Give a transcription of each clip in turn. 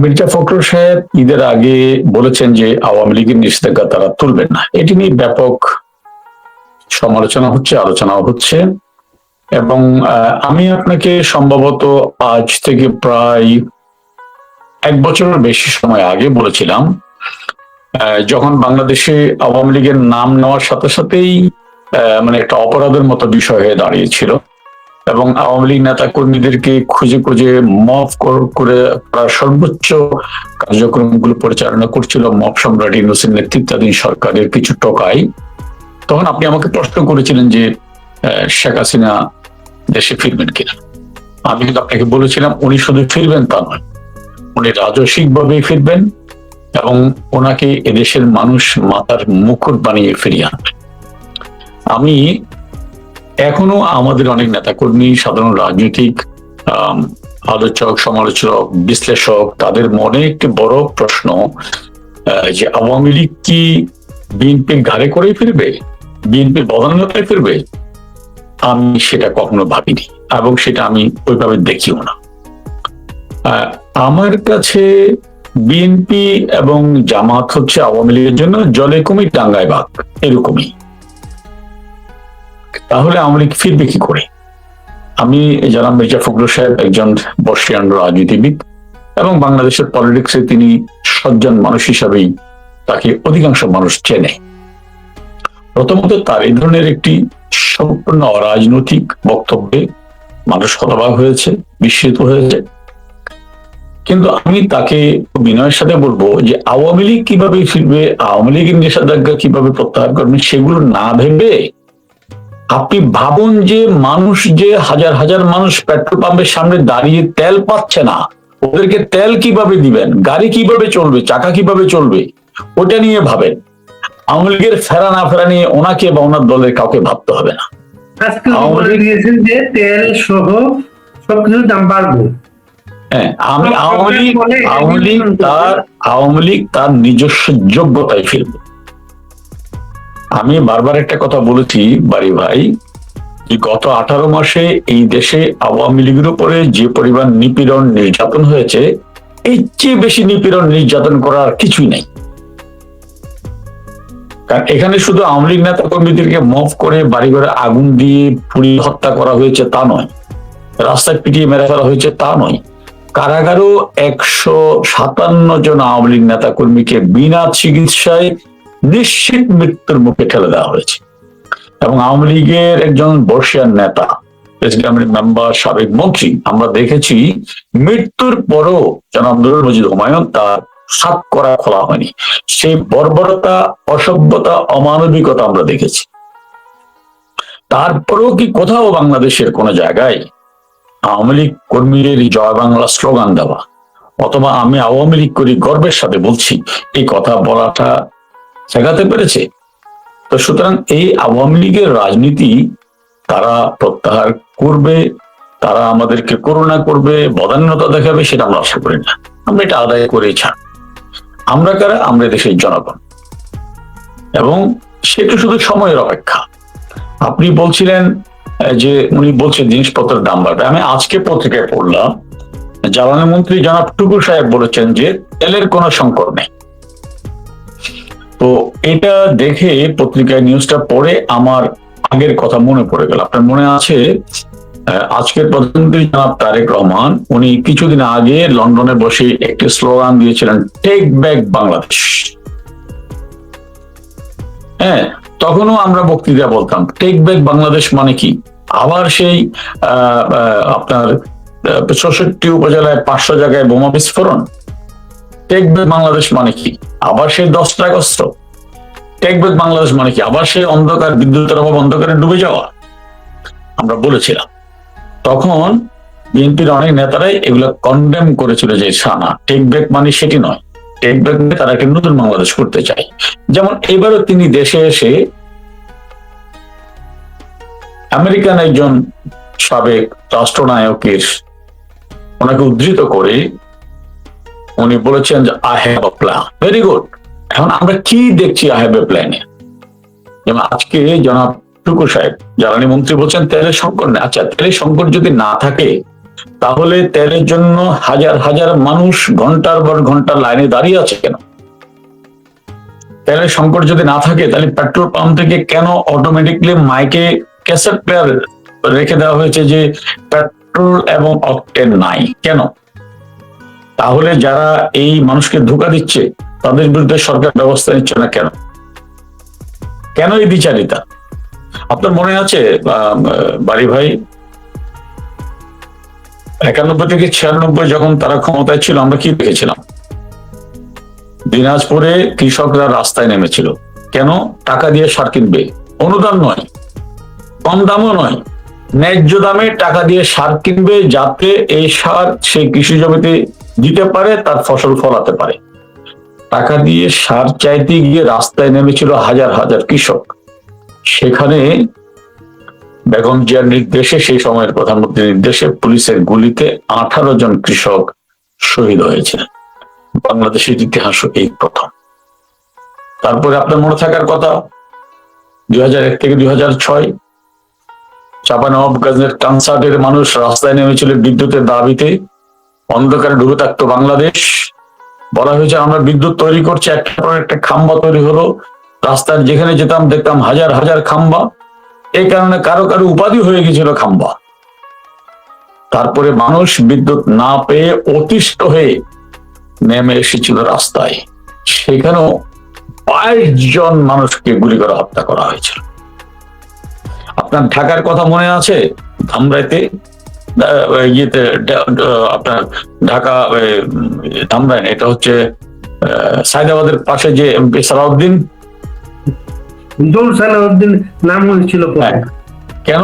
মির্জা ফখরুল সাহেব ঈদের আগে বলেছেন যে আওয়ামী লীগের নিষেধাজ্ঞা তারা তুলবেন না। এটি নিয়ে ব্যাপক সমালোচনা হচ্ছে, আলোচনাও হচ্ছে। এবং আমি আপনাকে সম্ভবত আজ থেকে প্রায় 1 বছরের বেশি সময় আগে বলেছিলাম, যখন বাংলাদেশে আওয়ামী লীগের নাম নেওয়ার সাথে সাথেই মানে একটা অপরাধের মতো বিষয় হয়ে দাঁড়িয়েছিল এবং আওয়ামী লীগ নেতা কর্মীদেরকে খুঁজে খুঁজে মফ করে সর্বোচ্চ কার্যক্রমগুলো পরিচালনা করছিল মফ সম্রাট ইউনূসের নেতৃত্বাধীন সরকারের কিছু টোকাই। তখন আপনি আমাকে প্রশ্ন করেছিলেন যে শেখ হাসিনা দেশে ফিরবেন কিনা। আমি কিন্তু আপনাকে বলেছিলাম উনি শুধু ফিরবেন তা নয়, উনি রাজস্বিক ভাবে ফিরবেন এবং ওনাকে এদেশের মানুষ মাথার মুকুট বানিয়ে ফিরিয়ে আনবে। আমি এখনো আমাদের অনেক নেতাকর্মী, সাধারণ রাজনৈতিক আলোচক, সমালোচক, বিশ্লেষক, তাদের মনে একটি বড় প্রশ্ন যে আওয়ামী লীগ কি বিএনপির ঘাড়ে করে ফিরবে, বিএনপির বদান্যতায় ফিরবে। আমি সেটা কখনো ভাবিনি এবং সেটা আমি ওইভাবে দেখিও না। আমার কাছে বিএনপি এবং জামাত হচ্ছে আওয়ামী লীগের জন্য জলে কুমির ডাঙ্গায় বাঘ, এরকমই। তাহলে আওয়ামী লীগ ফিরবে কি করে? আমি জানাব মির্জা ফখরুল সাহেব একজন বর্ষিয়ান রাজনীতিবিদ এবং বাংলাদেশের পলিটিক্সে তিনি সজ্জন মানুষ হিসাবেই তাকে অধিকাংশ মানুষ চেনে। প্রথমত তার এই ধরনের একটি সম্পূর্ণ অরাজনৈতিক বক্তব্যে মানুষ হতবাক হয়েছে, বিস্মিত হয়েছে। কিন্তু আমি তাকে বিনয়ের সাথে বলবো যে আওয়ামী লীগ কিভাবে ফিরবে, আওয়ামী লীগের নিষেধাজ্ঞা কিভাবে প্রত্যাহার করবেন, সেগুলো না ভেবে আপনি ভাবুন যে মানুষ, যে হাজার হাজার মানুষ পেট্রোল পাম্পের সামনে দাঁড়িয়ে তেল পাচ্ছে না, ওদেরকে তেল কিভাবে দিবেন, গাড়ি কিভাবে চলবে, চাকা কিভাবে চলবে, ওটা নিয়ে ভাবেন। আওয়ামী লীগের ফেরা না ফেরা নিয়ে ওনাকে বা ওনার দলের কাউকে ভাবতে হবে না। দিয়েছেন যে তেল সহ সবকিছুর দাম বাড়বে। হ্যাঁ, আওয়ামী লীগ তার নিজস্ব যোগ্যতায় ফিরবে। আমি বারবার একটা কথা বলেছি বাড়ি ভাই, যে গত 18 মাসে এই দেশে আওয়ামী লীগের উপরে যে পরিমাণ নিপীড়ন, নির্যাতন হয়েছে, এর চেয়ে বেশি নিপীড়ন, নির্যাতন করার কিছুই নাই। কারণ এখানে শুধু আওয়ামী লীগ নেতা কর্মীদেরকে মফ করে বাড়িঘরে আগুন দিয়ে পুড়িয়ে হত্যা করা হয়েছে তা নয়, রাস্তায় পিটিয়ে মেরে ফেলা হয়েছে তা নয়, কারাগারও 157 জন আওয়ামী লীগ নেতা কর্মীকে বিনা চিকিৎসায় নিশ্চিত মৃত্যুর মুখে ঠেলে দেওয়া হয়েছে। এবং আওয়ামী লীগের একজন বর্ষিয়ান নেতা, প্রেসিডেন্ট মেম্বার, সাবেক মন্ত্রী, আমরা দেখেছি মৃত্যুর পরও জনাব নুরুল মজিদ হুমায়ুন তার সাত করা খোলা হয়নি। সেই বর্বরতা, অসভ্যতা, অমানবিকতা আমরা দেখেছি। তারপরেও কি কোথাও বাংলাদেশের কোন জায়গায় আওয়ামী লীগ কর্মীদের জয় বাংলা স্লোগান দেওয়া, অথবা আমি আওয়ামী লীগ করি গর্বের সাথে বলছি, এই কথা বলাটা শেখাতে পেরেছে? তো সুতরাং এই আওয়ামী লীগের রাজনীতি তারা প্রত্যাহার করবে, তারা আমাদেরকে করুণা করবে, বদান্যতা দেখাবে, সেটা আমরা আশা করি না। আমরা এটা আদায় করে ছাড়। আমরা কারা? আমরা দেশের জনগণ, এবং সেটা শুধু সময়ের অপেক্ষা। আপনি বলছিলেন যে উনি বলছেন জিনিসপত্রের দাম বাড়বে। আমি আজকে পত্রিকায় পড়লাম, জ্বালানি মন্ত্রী জনাব টুকু সাহেব বলেছেন যে তেলের কোনো সংকট নেই। তো এটা দেখে পত্রিকায় নিউজটা পড়ে আমার আগের কথা মনে পড়ে গেল। আপনার মনে আছে আজকের প্রধানমন্ত্রী জনাব তারেক রহমান, উনি কিছুদিন আগে লন্ডনে বসে একটি স্লোগান দিয়েছিলেন, টেক ব্যাক বাংলাদেশ। হ্যাঁ, তখনও আমরা বক্তৃতা বলতাম টেক ব্যাক বাংলাদেশ মানে কি? আবার সেই আপনার 64 উপজেলায় 500 জায়গায় বোমা বিস্ফোরণ। টেক ব্যাক বাংলাদেশ মানে কি? আবার সেই 10টা আগস্ট। টেক ব্যাক বাংলাদেশ মানে কি? আবার সেই অন্ধকার, বিদ্যুতের অভাব, অন্ধকারে ডুবে যাওয়া। আমরা বলেছিলাম তখন, বিএনপির অনেক নেতারাই এগুলো কন্ডেম করেছিল যে না, টেক ব্যাক মানে সেটি নয়, টেক ব্যাক মানে তারা একটা নতুন বাংলাদেশ করতে চায়। যেমন এবারও তিনি দেশে এসে আমেরিকান একজন সাবেক রাষ্ট্রনায়কের ওনাকে উদ্ধৃত করে উনি বলেছেন যে I have a plan. Very good. এখন আমরা কি দেখছি আই হ্যাভ এ প্ল্যানে? যেমন আজকে জনাব টুকু সাহেব জ্বালানি মন্ত্রী বলছেন তেলের সংকট নেই। আচ্ছা, তেলের সংকট যদি না থাকে তাহলে তেলের জন্য হাজার হাজার মানুষ ঘন্টার পর ঘন্টা লাইনে দাঁড়িয়ে আছে কেন? তেলের সংকট যদি না থাকে তাহলে পেট্রোল পাম্প থেকে কেন অটোমেটিকলি মাইকে ক্যাসেট প্লেয়ার রেখে দেওয়া হয়েছে যে পেট্রোল এবং অকটেন নাই কেন? তাহলে যারা এই মানুষকে ধোঁকা দিচ্ছে তাদের বিরুদ্ধে সরকার ব্যবস্থা নিচ্ছে না কেন? কেন এই দ্বিচারিতা? আপনার মনে আছে বাড়ি ভাই, 91 থেকে 96 যখন তারা ক্ষমতায় ছিল আমরা কি দেখেছিলাম? দিনাজপুরে কৃষকরা রাস্তায় নেমেছিল কেন? টাকা দিয়ে সার কিনবে, অনুদান নয়, কম দামও নয়, ন্যায্য দামে টাকা দিয়ে সার কিনবে যাতে এই সার সেই কৃষি জমিতে দিতে পারে, তার ফসল ফলাতে পারে। টাকা দিয়ে সার চাইতে গিয়ে রাস্তায় নেমেছিল হাজার হাজার কৃষক। সেখানে বেগম জিয়ার নির্দেশে, সেই সময়ের প্রধানমন্ত্রীর নির্দেশে পুলিশের গুলিতে 18 জন কৃষক শহীদ হয়েছে। বাংলাদেশের ইতিহাসও এই প্রথম। তারপরে আপনার মনে থাকার কথা 2001 থেকে 2006 চাঁপাইনবাবগঞ্জের কনসার্টের মানুষ রাস্তায় নেমেছিল বিদ্যুতের দাবিতে। অন্ধকারে ডুবে থাকতো বাংলাদেশ। বলা হয়েছে আমরা বিদ্যুৎ তৈরি করছি, একটা পর একটা খাম্বা তৈরি হলো। রাস্তার যেখানে যেতাম দেখতাম হাজার হাজার খাম্বা। এই কারণে কারো কারো উপাধি হয়ে গেছিল খাম্বা। তারপরে মানুষ বিদ্যুৎ না পেয়ে অতিষ্ঠ হয়ে নেমে এসেছিল রাস্তায়। সেখানেও 22 জন মানুষকে গুলি করে হত্যা করা হয়েছিল। আপনার ঢাকার কথা মনে আছে? ধামরাইতে ইয়েতে আপনার ঢাকা ধামরাই, এটা হচ্ছে সাইদাবাদের পাশে যে এমপি সালাউদ্দিন, সালাউদ্দিন নাম হয়েছিল। কেন?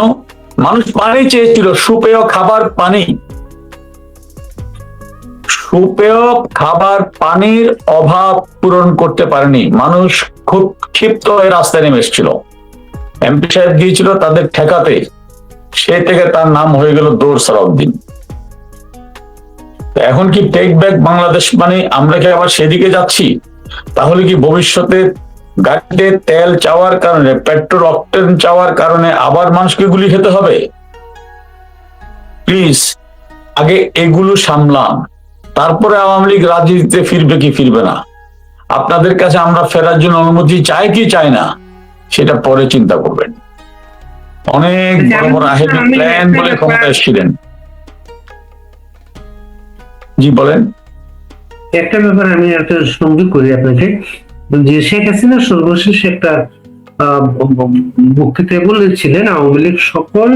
মানুষ পানি চেয়েছিল, সুপেয় খাবার পানি। সুপেয় খাবার পানির অভাব পূরণ করতে পারেনি। মানুষ খুব ক্ষিপ্ত হয়ে রাস্তায় নেমে এসেছিল। এমপি সাহেব গিয়েছিল তাদের ঠেকাতে, সে থেকে তার নাম হয়ে গেল দৌড় সালাউদ্দিন। এখন কি টেক ব্যাক বাংলাদেশ মানে আমরা কি আবার সেদিকে যাচ্ছি? তাহলে কি ভবিষ্যতে গাড়িতে তেল চাওয়ার কারণে, পেট্রোল অকটেন চাওয়ার কারণে আবার মানুষকে গুলি খেতে হবে? প্লিজ আগে এগুলো সামলান, তারপরে আওয়ামী লীগ রাজনীতিতে ফিরবে কি ফিরবে না। আপনাদের কাছে আমরা ফেরার জন্য অনুমতি চাই কি চাই না সেটা পরে চিন্তা করবেন। অনেক বড় বড় আহেদি প্ল্যান বলে ক্ষমতা এসেছিলেন। জি বলেন। একটা ব্যাপার আমি একটা সংযোগ করি আপনাকে, যে শেখ হাসিনা সর্বশেষ একটা বক্তৃতায় বলেছিলেন আওয়ামী লীগ সকল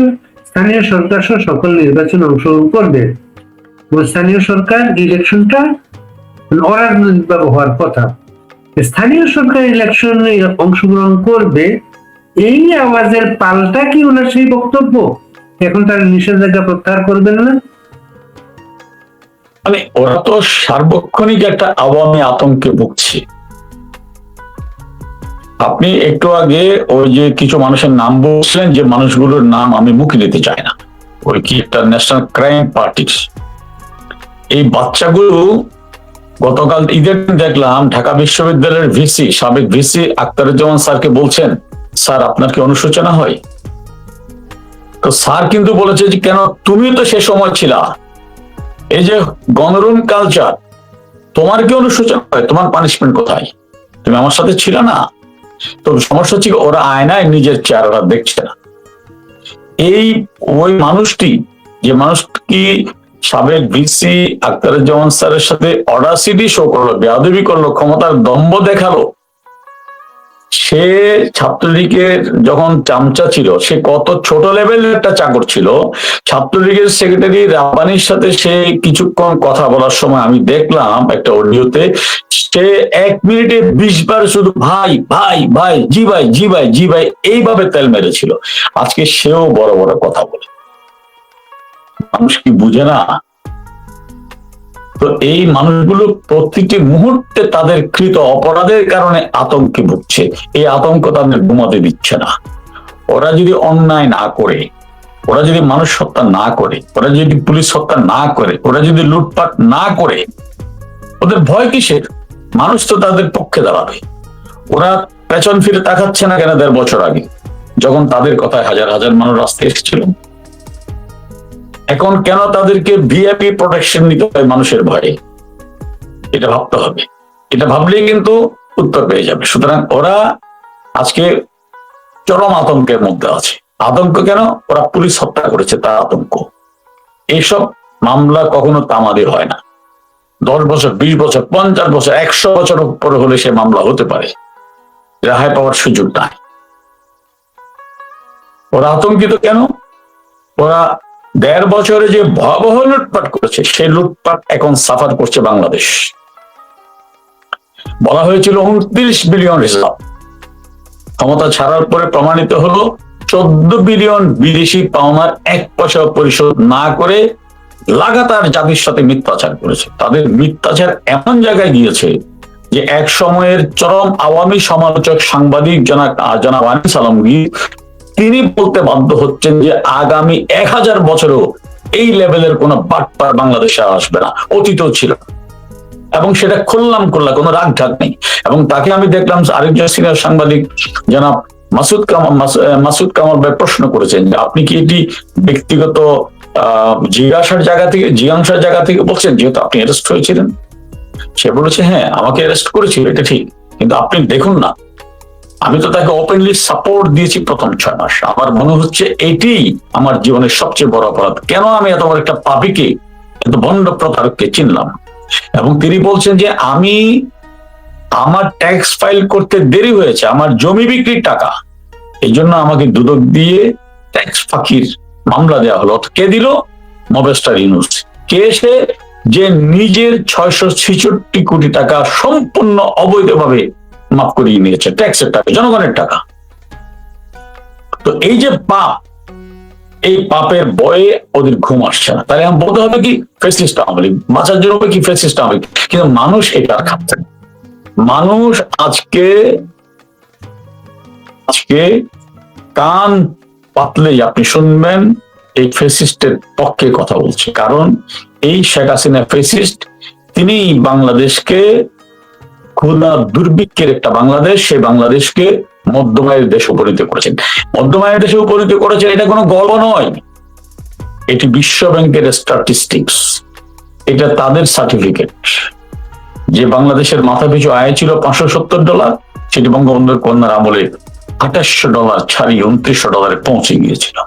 স্থানীয় সরকার সহ সকল নির্বাচন অংশগ্রহণ করবে। স্থানীয় সরকার ইলেকশনটা অরাজনৈতিক হওয়ার কথা। স্থানীয় সরকার ইলেকশনে অংশগ্রহণ করবে, এই আওয়াজের পাল্টা কি ওনার সেই বক্তব্য? এখন তার নিষেধাজ্ঞা প্রত্যাহার করবেন না? মানে ওরা তো সার্বক্ষণিক একটা আওয়ামী আতঙ্কে ভুগছে। আপনি একটু আগে ওই যে কিছু মানুষের নাম বলছিলেন, যে মানুষগুলোর নাম আমি মুখে নিতে চাই না, ওই কি একটা ন্যাশনাল ক্রাইম পার্টি, এই বাচ্চাগুলো গতকাল ঈদের দেখলাম ঢাকা বিশ্ববিদ্যালয়ের ভিসি, সাবেক ভিসি আখতারুজ্জামান স্যারকে বলছেন, স্যার আপনার কি অনুশোচনা হয়? তো স্যার কিন্তু বলেছে যে কেন, তুমি তো সে সময় ছিলা, এই যে গণরুম কালচার, তোমার কি অনুশোচনা হয়? তোমার পানিশমেন্ট কোথায়? তুমি আমার সাথে ছিল না? তো সমস্যা হচ্ছে ওরা আয়নায় নিজের চেহারা দেখছে না। এই ওই মানুষটি, যে মানুষটি সাবেক ভিসি আখতারুজ্জামান স্যারের সাথে অডাসিটি শো করলো, বেয়াদবি করলো, ক্ষমতার দম্ভ দেখালো। সে ছাত্রলীগের যখন চামচা ছিল, সে কত ছোট লেভেলের একটা চাকর ছিল। ছাত্রলীগের সেক্রেটারি রাব্বানির সাথে সে কিছুক্ষণ কথা বলার সময় আমি দেখলাম একটা অডিওতে, সে 1 মিনিটে 20 বার শুধু ভাই ভাই ভাই, জি ভাই জি ভাই জি ভাই, এইভাবে তেল মেরেছিল। আজকে সেও বড় বড় কথা বলে। মানুষ কি বুঝে না? তো এই মানুষগুলো প্রতিটি মুহূর্তে তাদের কৃত অপরাধের কারণে আতঙ্কে ভুগছে। এই আতঙ্ক তাদের ঘুমাতে দিচ্ছে না। ওরা যদি অন্যায় না করে, ওরা যদি মানুষ হত্যা না করে, ওরা যদি পুলিশ হত্যা না করে, ওরা যদি লুটপাট না করে, ওদের ভয় কিসের? মানুষ তো তাদের পক্ষে দাঁড়াবে। ওরা পেছন ফিরে তাকাচ্ছে না কেন 1.5 বছর আগে, যখন তাদের কথায় হাজার হাজার মানুষ রাস্তায় এসেছিল? এখন কেন তাদেরকে ভিআইপি প্রোটেকশন নিতে হয় মানুষের ভয়ে? এটা ভাবতে হবে। এটা ভাবলেই কিন্তু উত্তর পেয়ে যাবে। সুতরাং ওরা আজকে চরম আতঙ্কের মধ্যে আছে। আতঙ্ক কেন? ওরা পুলিশ হত্যা করেছে, তার আতঙ্ক। এইসব মামলা কখনো তামাদি হয় না। 10 বছর, 20 বছর, 50 বছর, 100 বছর পরে হলে সে মামলা হতে পারে, রেহাই পাওয়ার সুযোগ নাই। ওরা আতঙ্কিত কেন? ওরা 1.5 বছরে যে ভয়াবহ লুটপাট করেছে, সেই লুটপাট এখন সাফার করছে বাংলাদেশ। বলা হয়েছিল 29 বিলিয়ন রিজার্ভ, ক্ষমতা ছাড়ার পরে প্রমাণিত হলো 14 বিলিয়ন বিদেশি পাওনার 1 পয়সা পরিশোধ না করে লাগাতার জাতির সাথে মিথ্যাচার করেছে। তাদের মিথ্যাচার এমন জায়গায় গিয়েছে যে এক সময়ের চরম আওয়ামী সমালোচক সাংবাদিক জনাব আনিস আলমগীর, তিনি বলতে বাধ্য হচ্ছেন যে আগামী 1000 বছরও এই লেভেলের কোন বাটপার বাংলাদেশে আসবে না, অতীতও ছিল। এবং সেটা খুললাম কোনো রাগ ঢাক নেই। এবং তাকে আমি দেখলাম আরেকজন সিনিয়র সাংবাদিক জনাব মাসুদ কামাল ভাই প্রশ্ন করেছেন যে আপনি কি এটি ব্যক্তিগত জিজ্ঞাসার জায়গা থেকে বলছেন, যেহেতু আপনি অ্যারেস্ট হয়েছিলেন? সে বলেছে হ্যাঁ, আমাকে অ্যারেস্ট করেছিল, এটা ঠিক, কিন্তু আপনি দেখুন না, আমি তো তাকে ওপেনলি সাপোর্ট দিয়েছি প্রথম 6 মাস। আমার মনে হচ্ছে এটি আমার জীবনের সবচেয়ে বড় অপরাধ। কেন আমি এত বড় একটা পাপীকে, এত ভণ্ড প্রতারককে চিনলাম? এবং তিনি বলছেন যে আমার ট্যাক্স ফাইল করতে দেরি হয়েছে, আমার জমি বিক্রির টাকা, এই জন্য আমাকে দুদক দিয়ে ট্যাক্স ফাঁকির মামলা দেওয়া হলো। কে দিল? মবেস্টার ইউনূস। কে সে? যে নিজের 666 কোটি টাকা সম্পূর্ণ অবৈধভাবে মাফ করিয়ে নিয়েছে, ট্যাক্সের টাকা, জনগণের টাকা। তো এই যে পাপ, এই পাপের বয়ে ওদের ঘুম আসছে না। তাহলে আমি বলতে হবে কি ফ্যাসিস্ট আওয়ামী লীগ, বাঁচার জন্য কি ফ্যাসিস্ট আওয়ামী লীগ। কিন্তু মানুষ এটা আর খাচ্ছে না। মানুষ আজকে কান পাতলেই আপনি শুনবেন এই ফ্যাসিস্টের পক্ষে কথা বলছে। কারণ এই শেখ হাসিনা ফ্যাসিস্ট, তিনি বাংলাদেশকে খুলনা দুর্ভিক্ষের একটা বাংলাদেশ, সেই বাংলাদেশকে মধ্যমায়ের দেশে উপনীত করেছেন। মধ্যমায়ের দেশে উপনীত করেছেন, এটা কোনো গল্প নয়, এটি বিশ্ব ব্যাংকের স্ট্যাটিস্টিক্স, এটা তাদের সার্টিফিকেট। যে বাংলাদেশের মাথা পিছু আয় ছিল $570, সেটি বঙ্গবন্ধুর কন্যার আমলে $2800 ছাড়িয়ে $2900 পৌঁছে গিয়েছিল।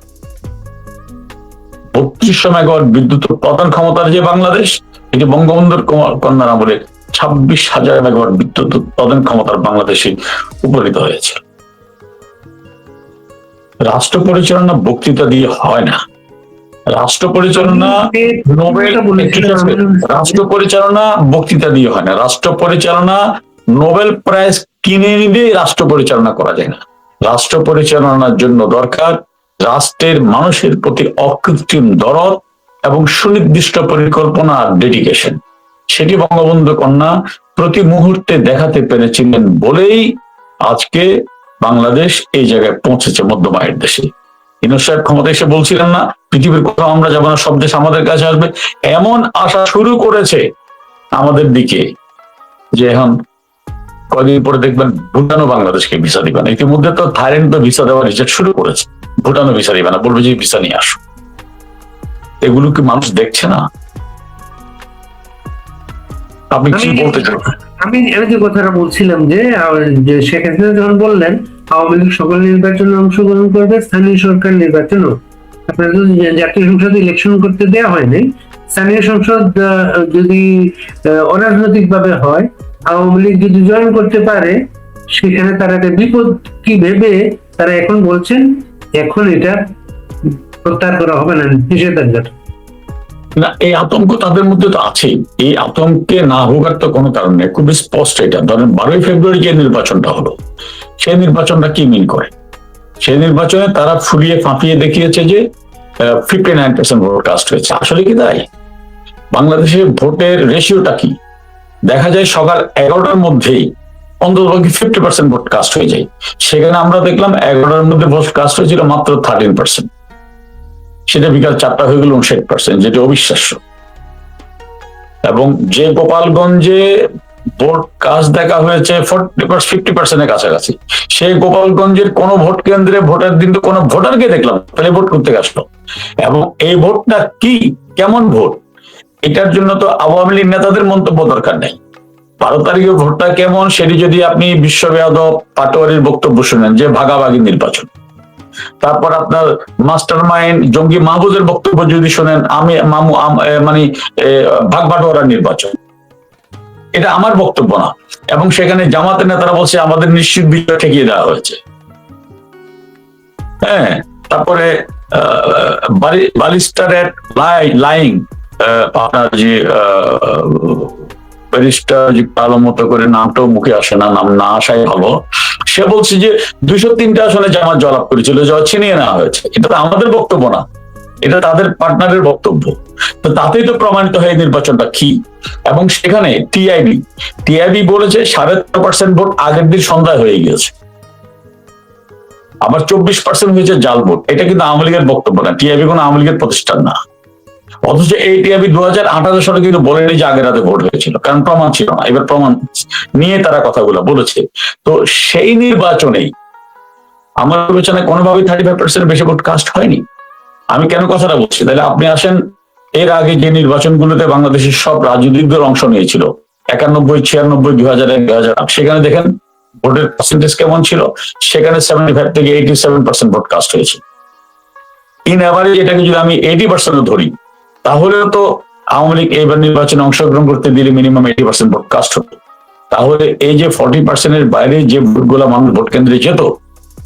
3200 মেগাওয়াট বিদ্যুৎ উৎপাদন ক্ষমতার যে বাংলাদেশ, এটি বঙ্গবন্ধুর কন্যার আমলে 26,000 মেগাওয়াট বিদ্যুৎ উৎপাদন ক্ষমতার বাংলাদেশে উপনীত হয়েছে। রাষ্ট্র পরিচালনা বক্তৃতা দিয়ে হয় না। রাষ্ট্র পরিচালনা বক্তৃতা দিয়ে হয় না। রাষ্ট্র পরিচালনা নোবেল প্রাইজ কিনে নিলে রাষ্ট্র পরিচালনা করা যায় না। রাষ্ট্র পরিচালনার জন্য দরকার রাষ্ট্রের মানুষের প্রতি অকৃত্রিম দরদ এবং সুনির্দিষ্ট পরিকল্পনা আর ডেডিকেশন। সেটি বঙ্গবন্ধু কন্যা প্রতি মুহূর্তে দেখাতে পেরেছিলেন বলেই আজকে বাংলাদেশ এই জায়গায় পৌঁছেছে, মধ্যমায়ের দেশে। ইউনূস সাহেব ক্ষমতা এসে বলছিলেন না পৃথিবীর কোথাও আমরা যাবো না, সব দেশ আমাদের কাছে আসবে। এমন আশা শুরু করেছে আমাদের দিকে যে এখন কয়েকদিন পরে দেখবেন ভুটানও বাংলাদেশকে ভিসা দিবে না। ইতিমধ্যে তো থাইল্যান্ড তো ভিসা দেওয়ার রিজেক্ট শুরু করেছে, ভুটানও ভিসা দিবে না, বলবে যে ভিসা নিয়ে আসো। এগুলো কি মানুষ দেখছে না? আপনি কি বলতে চান? আমি যে কথাটা বলছিলাম যে শেখ হাসিনা যখন বললেন আওয়ামী লীগ সকল নির্বাচনে অংশগ্রহণ করবে, স্থানীয় সরকার নির্বাচনও, আপনার যদি জাতীয় সংসদ ইলেকশন করতে দেওয়া হয়নি, স্থানীয় সংসদ যদি অরাজনৈতিক ভাবে হয়, আওয়ামী লীগ যদি জয়েন করতে পারে, সেখানে তারা বিপদ কি ভেবে তারা এখন বলছেন এখন এটা প্রত্যাহার করা হবে না, নিষেধাজ্ঞাটা। না, এই আতঙ্ক তাদের মধ্যে তো আছেই। এই আতঙ্কে না ভোগার তো কোনো কারণ নেই, খুবই স্পষ্ট। এটা ধরেন 12ই ফেব্রুয়ারি যে নির্বাচনটা হলো, সেই নির্বাচনটা কি মিন করে? সেই নির্বাচনে তারা ফুলিয়ে ফাঁপিয়ে দেখিয়েছে যে 59% ভোট কাস্ট হয়েছে। আসলে কি তাই? বাংলাদেশের ভোটের রেশিওটা কি? দেখা যায় সকাল 11টার মধ্যেই অন্ততপক্ষে 50% ভোট কাস্ট হয়ে যায়। সেখানে আমরা দেখলাম 11টার মধ্যে ভোট কাস্ট হয়েছিল মাত্র 13%, সেটা বিকাল 4টা হয়ে গেল 59%, যেটা অবিশ্বাস্য। এবং যে গোপালগঞ্জে ভোট কাস্ট দেখা হয়েছে 50% কাছাকাছি, সেই গোপালগঞ্জের কোন ভোট কেন্দ্রে ভোটার দিন তো কোনো ভোটারকে দেখলাম তাহলে ভোট করতে আসলো। এবং এই ভোটটা কি, কেমন ভোট, এটার জন্য তো আওয়ামী লীগ নেতাদের মন্তব্য দরকার নেই। 12 তারিখের ভোটটা কেমন সেটি যদি আপনি বিশ্ববেয়াদব পাটোয়ারির বক্তব্য শুনেন যে ভাগাভাগি নির্বাচন, তারপর আপনার মাস্টার মাইন্ড জঙ্গি মাহবুবের বক্তব্য যদি শোনেন আমি মানে ভাগ বাটোয়ারা নির্বাচন, এটা আমার বক্তব্য না। এবং সেখানে জামাতের নেতারা বলছে আমাদের নিশ্চিত বিজয় ঠেকিয়ে দেওয়া হয়েছে। হ্যাঁ, তারপরে ব্যারিস্টারের লাইং, আপনার যে ব্যারিস্টার যে ভালো মতো করে নামটাও মুখে আসে না, নাম না আসাই ভালো, সে বলছে যে 203টা আসনে জামাত জয়লাভ করেছিল, জয় ছিনিয়ে নেওয়া হয়েছে। এটা তো আমাদের বক্তব্য না, এটা তাদের পার্টনারের বক্তব্য। তো তাতেই তো প্রমাণিত হয় নির্বাচনটা কি। এবং সেখানে টিআইবি বলেছে 3.5% ভোট আগের দিন সন্ধ্যায় হয়ে গিয়েছে, আবার 24% হয়েছে জাল ভোট। এটা কিন্তু আওয়ামী লীগের বক্তব্য না, টিআইবি কোনো আওয়ামী লীগের প্রতিষ্ঠান না। অথচ এই টিআইবি 2018 সালে কিন্তু বলেনি যে আগের রাতে ভোট হয়েছিল, কারণ প্রমাণ ছিল না। এবার প্রমাণ নিয়ে তারা কথাগুলো বলেছে। তো সেই নির্বাচনেই আমার বিবেচনায় কোনোভাবেই 35% বেশি ভোট কাস্ট হয়নি। আমি কেন কথাটা বলছি, তাহলে আপনি আসেন এর আগে যে নির্বাচনগুলোতে বাংলাদেশের সব রাজনৈতিক দল অংশ নিয়েছিল, 91, 96, 2001, 2008, সেখানে দেখেন ভোটের পার্সেন্টেজ কেমন ছিল। সেখানে 75 থেকে 87% ভোট কাস্ট হয়েছে। ইন অ্যাভারেজ এটাকে যদি আমি 80% ধরি, তাহলেও তো আওয়ামী লীগ এবার নির্বাচনে অংশগ্রহণ করতে দিলে মিনিমাম 80% ভোট কাস্ট হতো। তাহলে এই যে 40%-এর বাইরে যে ভোটগুলো মানুষ ভোট কেন্দ্রে যেত,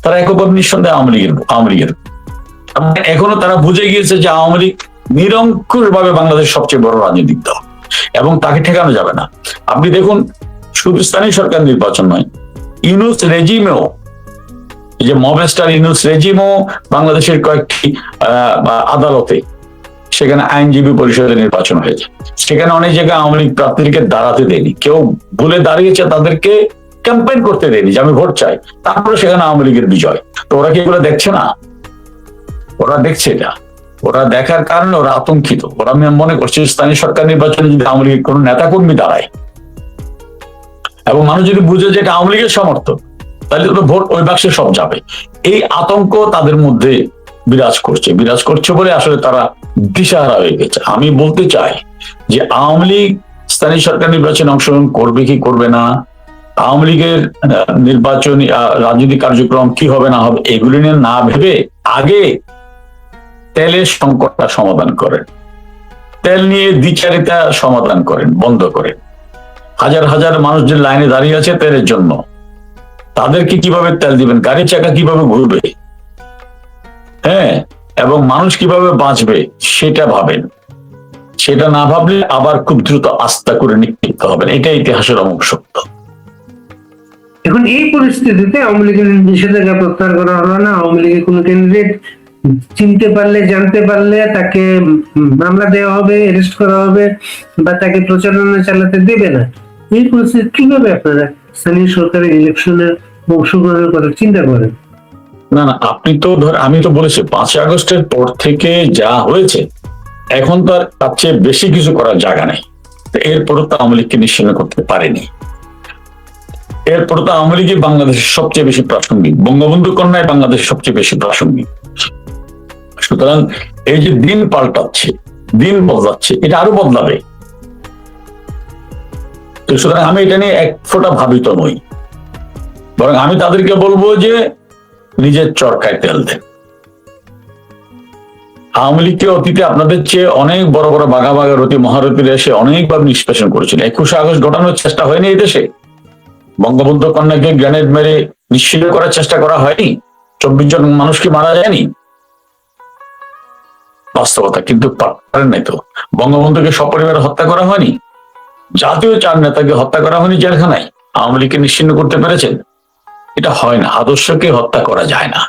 তারা একভাবে নিঃসন্দেহে আওয়ামী লীগের। এখনো তারা বুঝে গিয়েছে যে আওয়ামী লীগ নিরঙ্কুশ ভাবে বাংলাদেশের সবচেয়ে বড় রাজনৈতিক দল, এবং তাকে ঠেকানো যাবে না। আপনি দেখুন, শুধু স্থানীয় সরকার নির্বাচন নয়, ইউনূস রেজিমেও, এই যে মবেস্টার ইউনূস রেজিমও বাংলাদেশের কয়েকটি আদালতে, সেখানে আইনজীবী পরিষদের নির্বাচন হয়েছে। সেখানে অনেক জায়গায় আওয়ামী লীগ প্রার্থীকে দাঁড়াতে দেয়নি, কেউ ভুলে দাঁড়িয়েছে তাদেরকে ক্যাম্পেইন করতে দেয়নি যে আমি ভোট চাই, তারপরে সেখানে আওয়ামী লীগের বিজয়। তো ওরা কি এগুলো দেখছে না? ওরা দেখছে এটা। ওরা দেখার কারণে ওরা আতঙ্কিত। ওরা মনে করছে স্থানীয় সরকার নির্বাচনে যদি আওয়ামী লীগের কোন নেতাকর্মী দাঁড়ায় এবং মানুষ যদি বুঝে যে এটা আওয়ামী লীগের সমর্থক, তাহলে তো ভোট ওই বাক্সে সব যাবে। এই আতঙ্ক তাদের মধ্যে বিরাজ করছে বলে আসলে তারা দিশাহারা হয়ে গেছে। আমি বলতে চাই যে আওয়ামী লীগ স্থানীয় সরকার নির্বাচনে অংশগ্রহণ করবে কি করবে না, আওয়ামী লীগের নির্বাচনী রাজনৈতিক কার্যক্রম কি হবে না হবে, এগুলি নিয়ে না ভেবে আগে তেলের সংকটটা সমাধান করেন, তেল নিয়ে দ্বিচারিতা সমাধান করেন, বন্ধ করেন। হাজার হাজার মানুষ যে লাইনে দাঁড়িয়ে আছে তেলের জন্য, তাদেরকে কিভাবে তেল দিবেন, গাড়ির চাকা কিভাবে ঘুরবে, হ্যাঁ, এবং মানুষ কিভাবে বাঁচবে সেটা ভাবেন। সেটা না ভাবলে আবার খুব দ্রুত আস্থা করে নিক্ষিপ্ত হবেন। এটা ইতিহাসের অমুক সত্য। এখন এই পরিস্থিতিতে আওয়ামী লীগের নিষেধাজ্ঞা প্রত্যাহার করা হলো না। আওয়ামী লীগের কোন ক্যান্ডিডেট চিনতে পারলে, জানতে পারলে তাকে মামলা দেওয়া হবে, অ্যারেস্ট করা হবে, বা তাকে প্রচারণা চালাতে দেবে না। এই পরিস্থিতি কিভাবে আপনারা স্থানীয় সরকারের ইলেকশনের অংশগ্রহণের কথা চিন্তা করেন? না, আপনি তো আমি তো বলেছি 5 আগস্টের পর থেকে যা হয়েছে, এখন তো আর তার চেয়ে বেশি কিছু করার জায়গা নেই। এরপরও তো আওয়ামী লীগকে নিশ্চিন্ন করতে পারেনি। এরপর তো আওয়ামী লীগই বাংলাদেশের সবচেয়ে বেশি প্রাসঙ্গিক, বঙ্গবন্ধু কন্যায় বাংলাদেশের সবচেয়ে বেশি প্রাসঙ্গিক। সুতরাং এই যে দিন পাল্টাচ্ছে, দিন বদলাচ্ছে, এটা আরো বদলাবে। তো সুতরাং আমি এটা নিয়ে এক ফোঁটা ভাবিত নই, বরং আমি তাদেরকে বলবো যে নিজের চরকায় তেল দেন। আওয়ামী লীগকে অতীতে আপনাদের চেয়ে অনেক বড় বড় বাঘাবাগারতি মহারথীরা এসে অনেকবার নিষ্পেষণ করেছিল। 21 আগস্ট ঘটানোর চেষ্টা হয়নি এই দেশে? বঙ্গবন্ধু কন্যাকে গ্রেনেড মেরে নিশ্চিন্ন করার চেষ্টা করা হয়নি? 24 জন মানুষ কি মারা যায়নি? বাস্তবতা কিন্তু পারেন নাই তো। বঙ্গবন্ধুকে সপরিবারে হত্যা করা হয়নি? জাতীয় 4 নেতাকে হত্যা করা হয়নি জেলখানায়? আওয়ামী লীগকে নিশ্চিন্ন করতে পেরেছেন? এটা হয় না। আদর্শকে হত্যা করা যায় না।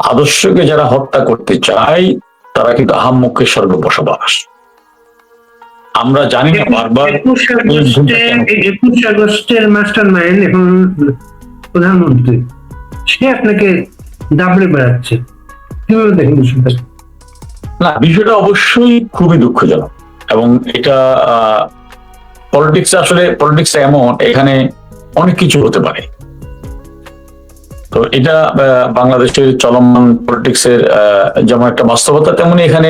আদর্শকে যারা হত্যা করতে চায় তারা কিন্তু আহাম্মকের স্বর্গে বসবাস। আমরা জানি না বারবার 21 আগস্টের মাস্টার মাইন্ড এখন প্রধানমন্ত্রী, সে আপনাকে দাবড়ে বেড়াচ্ছে, কিভাবে দেখেন বিষয়টা? না, বিষয়টা অবশ্যই খুবই দুঃখজনক। এবং এটা পলিটিক্স এমন, এখানে অনেক কিছু হতে পারে। তো এটা বাংলাদেশের চলমান পলিটিক্সের যেমন একটা বাস্তবতা, তেমনি এখানে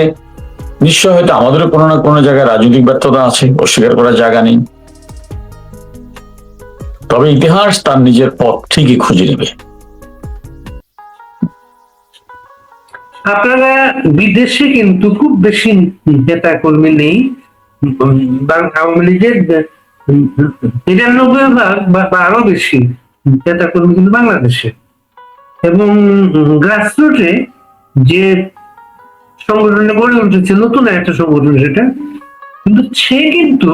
নিশ্চয় হয়তো আমাদেরও কোনো না কোনো জায়গায় রাজনৈতিক ব্যর্থতা আছে, অস্বীকার করার জায়গা নেই। তবে ইতিহাস তার নিজের পথ ঠিকই খুঁজে নেবে। আপনারা বিদেশে কিন্তু খুব বেশি নেতা কর্মী নেই। আওয়ামী লীগের ৯৯% বা আরো বেশি নেতা কর্মী কিন্তু বাংলাদেশে, এবং গ্রাসরুটে যে সংগঠনটা গড়ে উঠেছে, নতুন একটা সংগঠন সেটা, কিন্তু সে কিন্তু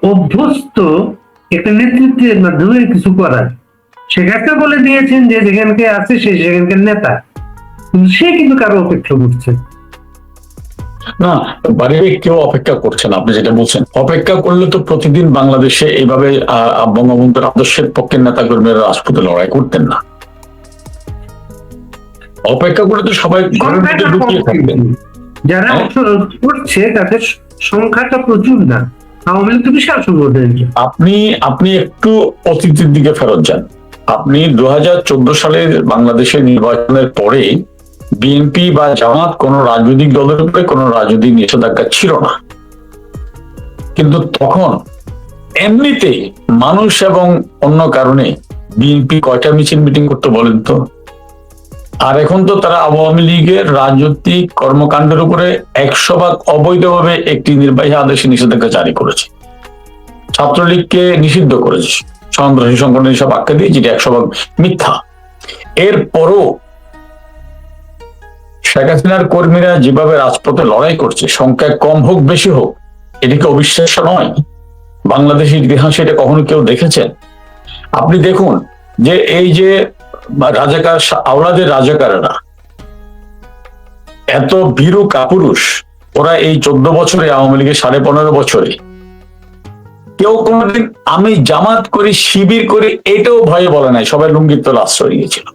অভ্যস্ত একটা নেতৃত্বের মাধ্যমে কিছু করার। সেখানে বলে দিয়েছেন যে যেখানকে আছে সে সেখানকার নেতা, কিন্তু সে কিন্তু কারো অপেক্ষা করছে না। বাইরে কেউ অপেক্ষা করছে না। আপনি যেটা বলছেন, অপেক্ষা করলে তো প্রতিদিন বাংলাদেশে এইভাবে বঙ্গবন্ধুর আদর্শের পক্ষের নেতা কর্মীরা রাজপথে লড়াই করতেন না। অপেক্ষা করে তো সবাই ঘরের মধ্যে ঢুকিয়ে থাকবেন। যারা অংশগ্রহণ করছে তাদের সংখ্যাটা প্রচুর না। আওয়ামী লীগ তো বিশাল সংগঠন। আপনি একটু অতীতের দিকে ফেরত যান। আপনি 2014 সালের বাংলাদেশের নির্বাচনের পরে বিএনপি বা জামাত কোন রাজনৈতিক দলের উপরে কোন রাজনৈতিক নিষেধাজ্ঞা ছিল না, কিন্তু তখন এমনিতেই মানুষ এবং অন্য কারণে বিএনপি কয়টা মিছিল মিটিং করতে বলেন তো? আর এখন তো তারা আওয়ামী লীগের রাজনৈতিক কর্মকাণ্ডের উপরে 100% অবৈধভাবে একটি নির্বাহী আদেশে নিষেধাজ্ঞা জারি করেছে, ছাত্রলীগকে নিষিদ্ধ করেছে, সন্ত্রাসী সংগঠন সব আখ্যা দিয়ে, যেটা 100% মিথ্যা। এরপরও শেখ হাসিনার কর্মীরা যেভাবে রাজপথে লড়াই করছে, সংখ্যায় কম হোক বেশি হোক, এটিকে অবিশ্বাস্য নয়? বাংলাদেশের ইতিহাসে এটা কখনো কেউ দেখেছেন? আপনি দেখুন যে এই যে রাজাকার, আওলাদের রাজাকারেরা এত ভীরু কাপুরুষ, ওরা এই 14 বছরে, আওয়ামী লীগের 15.5 বছরে কেউ কোনোদিন আমি জামাত করি, শিবির করি এটাও ভয়ে বলে নাই। সবাই লুঙ্গির তলে আশ্রয় নিয়েছিল,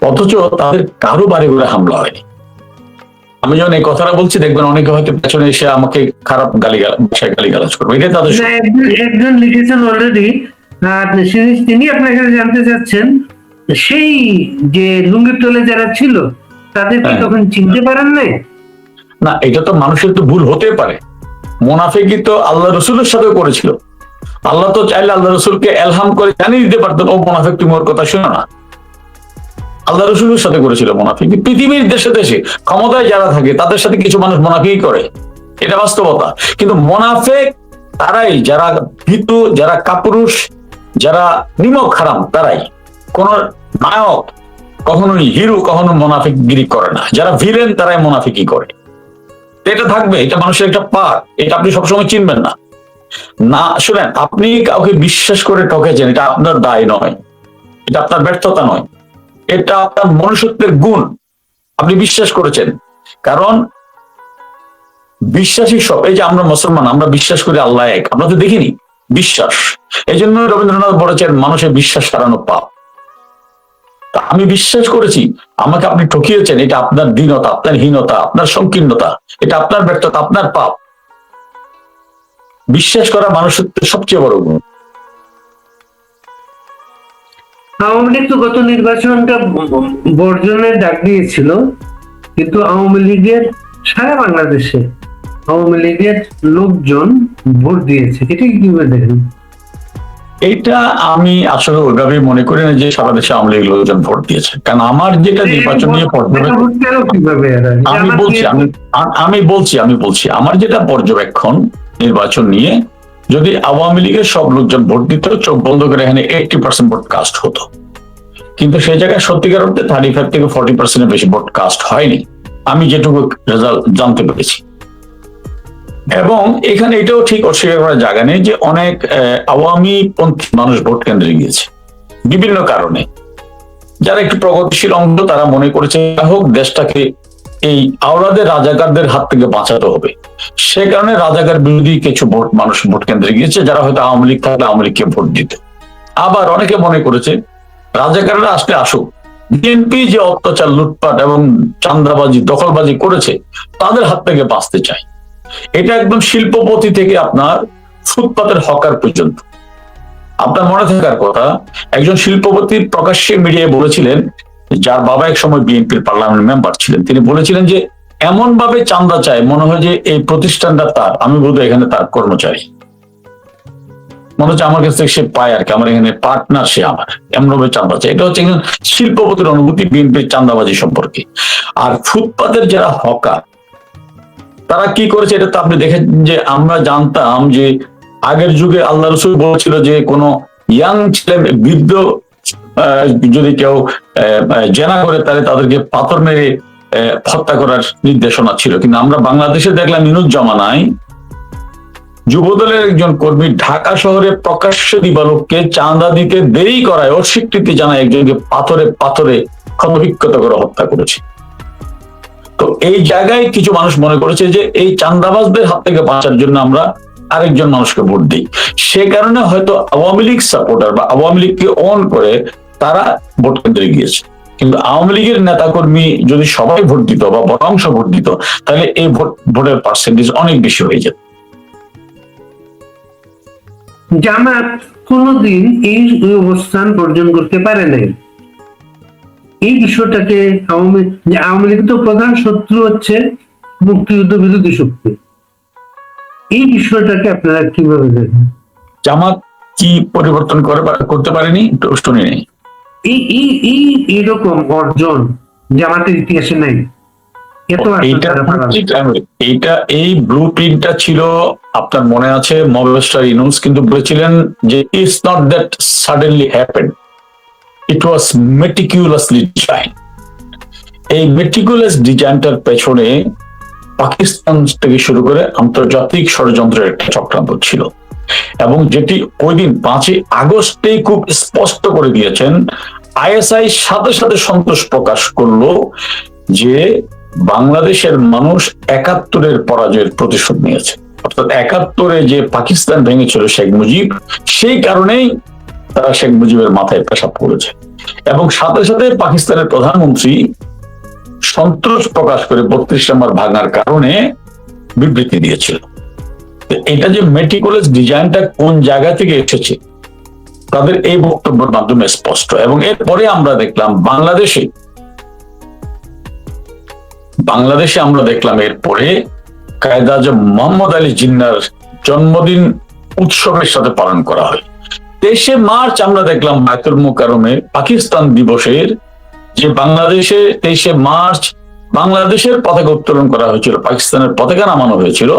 অথচ তাদের কারো বাড়ি ঘরে হামলা হয়নি। আমি যখন এই কথাটা বলছি, দেখবেন অনেকে হয়তো পেছনে এসে আমাকে খারাপ গালিগালাজ করবে। এটা তাদের একজন লিখেছেন অলরেডি, তিনি আপনার কাছে জানতে চাচ্ছেন সেই যে লুঙ্গির তলে যারা ছিল তাদের কি তখন চিনতে পারেন নাই? না, এটা তো মানুষের তো ভুল হতে পারে। মুনাফিকি তো আল্লাহ রসুলের সাথে করেছিল। আল্লাহ তো চাইলে আল্লাহ রসুলকে এলহাম করে জানিয়ে দিতে পারতেন, ও মুনাফিক তুমি ওর কথা শোনো না। আল্লাহ রসুলের সাথে করেছিল মুনাফিকি। পৃথিবীর দেশে দেশে ক্ষমতায় যারা থাকে তাদের সাথে কিছু মানুষ মুনাফিকি করে, এটা বাস্তবতা। কিন্তু মুনাফিক তারাই যারা ভীতু, যারা কাপুরুষ, যারা নিমক হারাম, তারাই। কোন নায়ক কখনোই হিরো কখনো মুনাফিকগিরি করে না, যারা ভিলেন তারাই মুনাফিকি করে। এটা থাকবে, এটা মানুষের একটা পাঠ, এটা আপনি সবসময় চিনবেন না। না শুনেন, আপনি কাউকে বিশ্বাস করে ঠকেছেন, এটা আপনার দায় নয়, এটা আপনার ব্যর্থতা নয়, এটা আপনার মনুষ্যত্বের গুণ। আপনি বিশ্বাস করেছেন, কারণ বিশ্বাসী সব। এই যে আমরা মুসলমান, আমরা বিশ্বাস করি আল্লাহ এক, আমরা তো দেখিনি বিশ্বাস। এই জন্য রবীন্দ্রনাথ বলেছেন মানুষের বিশ্বাস হারানো পাপ। আমি বিশ্বাস করেছি, আমাকে আপনি ঠকিয়েছেন, এটা আপনার দীনতা, আপনার হীনতা, আপনার সংকীর্ণতা, এটা আপনার ব্যর্থতা, আপনার পাপ। বিশ্বাস করা মানুষের সবচেয়ে বড় গুণ। আওয়ামী লীগ তো গত নির্বাচনটা বর্জনের ডাক দিয়েছিল, কিন্তু আওয়ামী লীগের সারা বাংলাদেশে আওয়ামী লীগের লোকজন ভোট দিয়েছে, এটা কিভাবে দেখেন? এইটা আমি আসলে ওইভাবে মনে করি না যে সারা দেশে আওয়ামী লীগ লোকজন ভোট দিয়েছে, কারণ আমার যেটা নির্বাচন নিয়ে আমি বলছি আমার যেটা পর্যবেক্ষণ নির্বাচন নিয়ে, যদি আওয়ামী লীগের সব লোকজন ভোট দিত, চোখ বন্ধ করে এখানে 80% ভোট কাস্ট হতো। কিন্তু সেই জায়গায় সত্যিকার অর্থে 35 থেকে 40% বেশি ভোট কাস্ট হয়নি, আমি যেটুকু রেজাল্ট জানতে পেরেছি। এবং এখানে এটাও ঠিক অস্বীকার করার জায়গা নেই যে অনেক আওয়ামী পন্থী মানুষ ভোট কেন্দ্রে গিয়েছে বিভিন্ন কারণে। যারা একটু প্রগতিশীল অংশ, তারা মনে করেছে হোক দেশটাকে এই আওলাদের রাজাকারদের হাত থেকে বাঁচাতে হবে, সে কারণে রাজাকার বিরোধী কিছু মানুষ ভোট কেন্দ্রে গিয়েছে, যারা হয়তো আওয়ামী লীগ থাকলে আওয়ামী লীগকে ভোট দিত। আবার অনেকে মনে করেছে রাজাকাররা আসলে আসুক, বিএনপি যে অত্যাচার, লুটপাট এবং চাঁদাবাজি, দখলবাজি করেছে তাদের হাত থেকে বাঁচতে চায়। এটা একদম শিল্পপতি থেকে আপনার ফুটপাতের হকার পর্যন্ত। আপনার মনে থাকার কথা, একজন শিল্পপতি প্রকাশ্যে মিডিয়ায় বলেছিলেন, যার বাবা এক সময় বিএনপির পার্লামেন্ট মেম্বার ছিলেন, তিনি বলেছিলেন যে এমন ভাবে চাঁদা চায় মনে হয় যে এই প্রতিষ্ঠানটা তার, আমি বোধহয় এখানে তার কর্মচারী, মনে হচ্ছে আমার কাছ থেকে সে পায় আর কি, আমার এখানে পার্টনার সে আমার, এমন ভাবে চাঁদা চায়। এটা হচ্ছে একজন শিল্পপতির অনুভূতি বিএনপির চাঁদাবাজি সম্পর্কে। আর ফুটপাতের যারা হকার, তারা কি করেছে এটা তো আপনি দেখেন, যে আমরা জানতাম যে আগের যুগে আল্লাহ রসুল বলেছিল যে কোনো ইয়াং ছেলে বৃদ্ধ যদি কেউ জেনা করে তাহলে তাদেরকে পাথর মেরে হত্যা করার নির্দেশনা ছিল। কিন্তু আমরা বাংলাদেশে দেখলাম ইনুজ্জামানায় যুবদলের একজন কর্মী ঢাকা শহরে প্রকাশ্যে দিবালোককে চাঁদা দিতে দেরি করায় অস্বীকৃতি জানায় একজনকে পাথরে পাথরে ক্ষতবিক্ষত করে হত্যা করেছে। তো এই জায়গায় কিছু মানুষ মনে করেছে যে এই চাঁদাবাজদের হাত থেকে বাঁচার জন্য আমরা আরেকজন মানুষকে ভোট দিই, সে কারণে হয়তো আওয়ামী লীগ সাপোর্টার বা আওয়ামী লীগকে অন করে তারা ভোট কেন্দ্রে গিয়েছে। কিন্তু আওয়ামী লীগের নেতাকর্মী যদি সবাই ভোট দিত বা বড় অংশ ভোট দিত, তাহলে এই ভোটের পার্সেন্টেজ অনেক বেশি হয়ে যেত। জামাত কোনদিন এই অবস্থান অর্জন করতে পারে নাই। এই বিষয়টাকে আওয়ামী লীগ তো প্রধান শত্রু হচ্ছে মুক্তিযুদ্ধ বিরোধী শক্তি, এই বিষয়টাকে আপনারা কিভাবে দেখেন? জামাত কি পরিবর্তন করতে পারেনি শুনি নেই। এইরকম অর্জন জামাতের ইতিহাসে নাই। এইটা এই ব্লু প্রিন্টটা ছিল, আপনার মনে আছে মবেস্টার ইউনুস কিন্তু বলেছিলেন যে it's not that suddenly happened, it was meticulously design. এই মেটিকুলাস ডিজাইনটার পেছনে পাকিস্তান থেকে শুরু করে আন্তর্জাতিক ষড়যন্ত্রের একটা চক্রান্ত ছিল, এবং যেটি ওই দিন 5ই আগস্টেই খুব স্পষ্ট করে দিয়েছেন। আইএসআই সাথে সাথে সন্তোষ প্রকাশ করলো যে বাংলাদেশের মানুষ 71-এর পরাজয়ের প্রতিশোধ নিয়েছে, অর্থাৎ 71-এ যে পাকিস্তান ভেঙেছিল শেখ মুজিব, সেই কারণেই তারা শেখ মুজিবের মাথায় পেশাব করেছে। এবং সাথে সাথে পাকিস্তানের প্রধানমন্ত্রী সন্তোষ প্রকাশ করে 32 নম্বর ভাঙার কারণে বিবৃতি দিয়েছিল। এটা যে মেটিকুলাস ডিজাইনটা কোন জায়গা থেকে এসেছে তাদের এই বক্তব্যের মাধ্যমে স্পষ্ট। এবং এরপরে আমরা দেখলাম বাংলাদেশে আমরা দেখলাম এরপরে কায়েদে আজম মোহাম্মদ আলী জিন্নাহর জন্মদিন উৎসবের সাথে পালন করা হয়। 23শে মার্চ আমরা দেখলাম বায়তুল মুকাররমে পাকিস্তান দিবসের যে বাংলাদেশে 23শে মার্চ বাংলাদেশের পতাকা উত্তোলন করা হয়েছিল, পাকিস্তানের পতাকা নামানো হয়েছিল,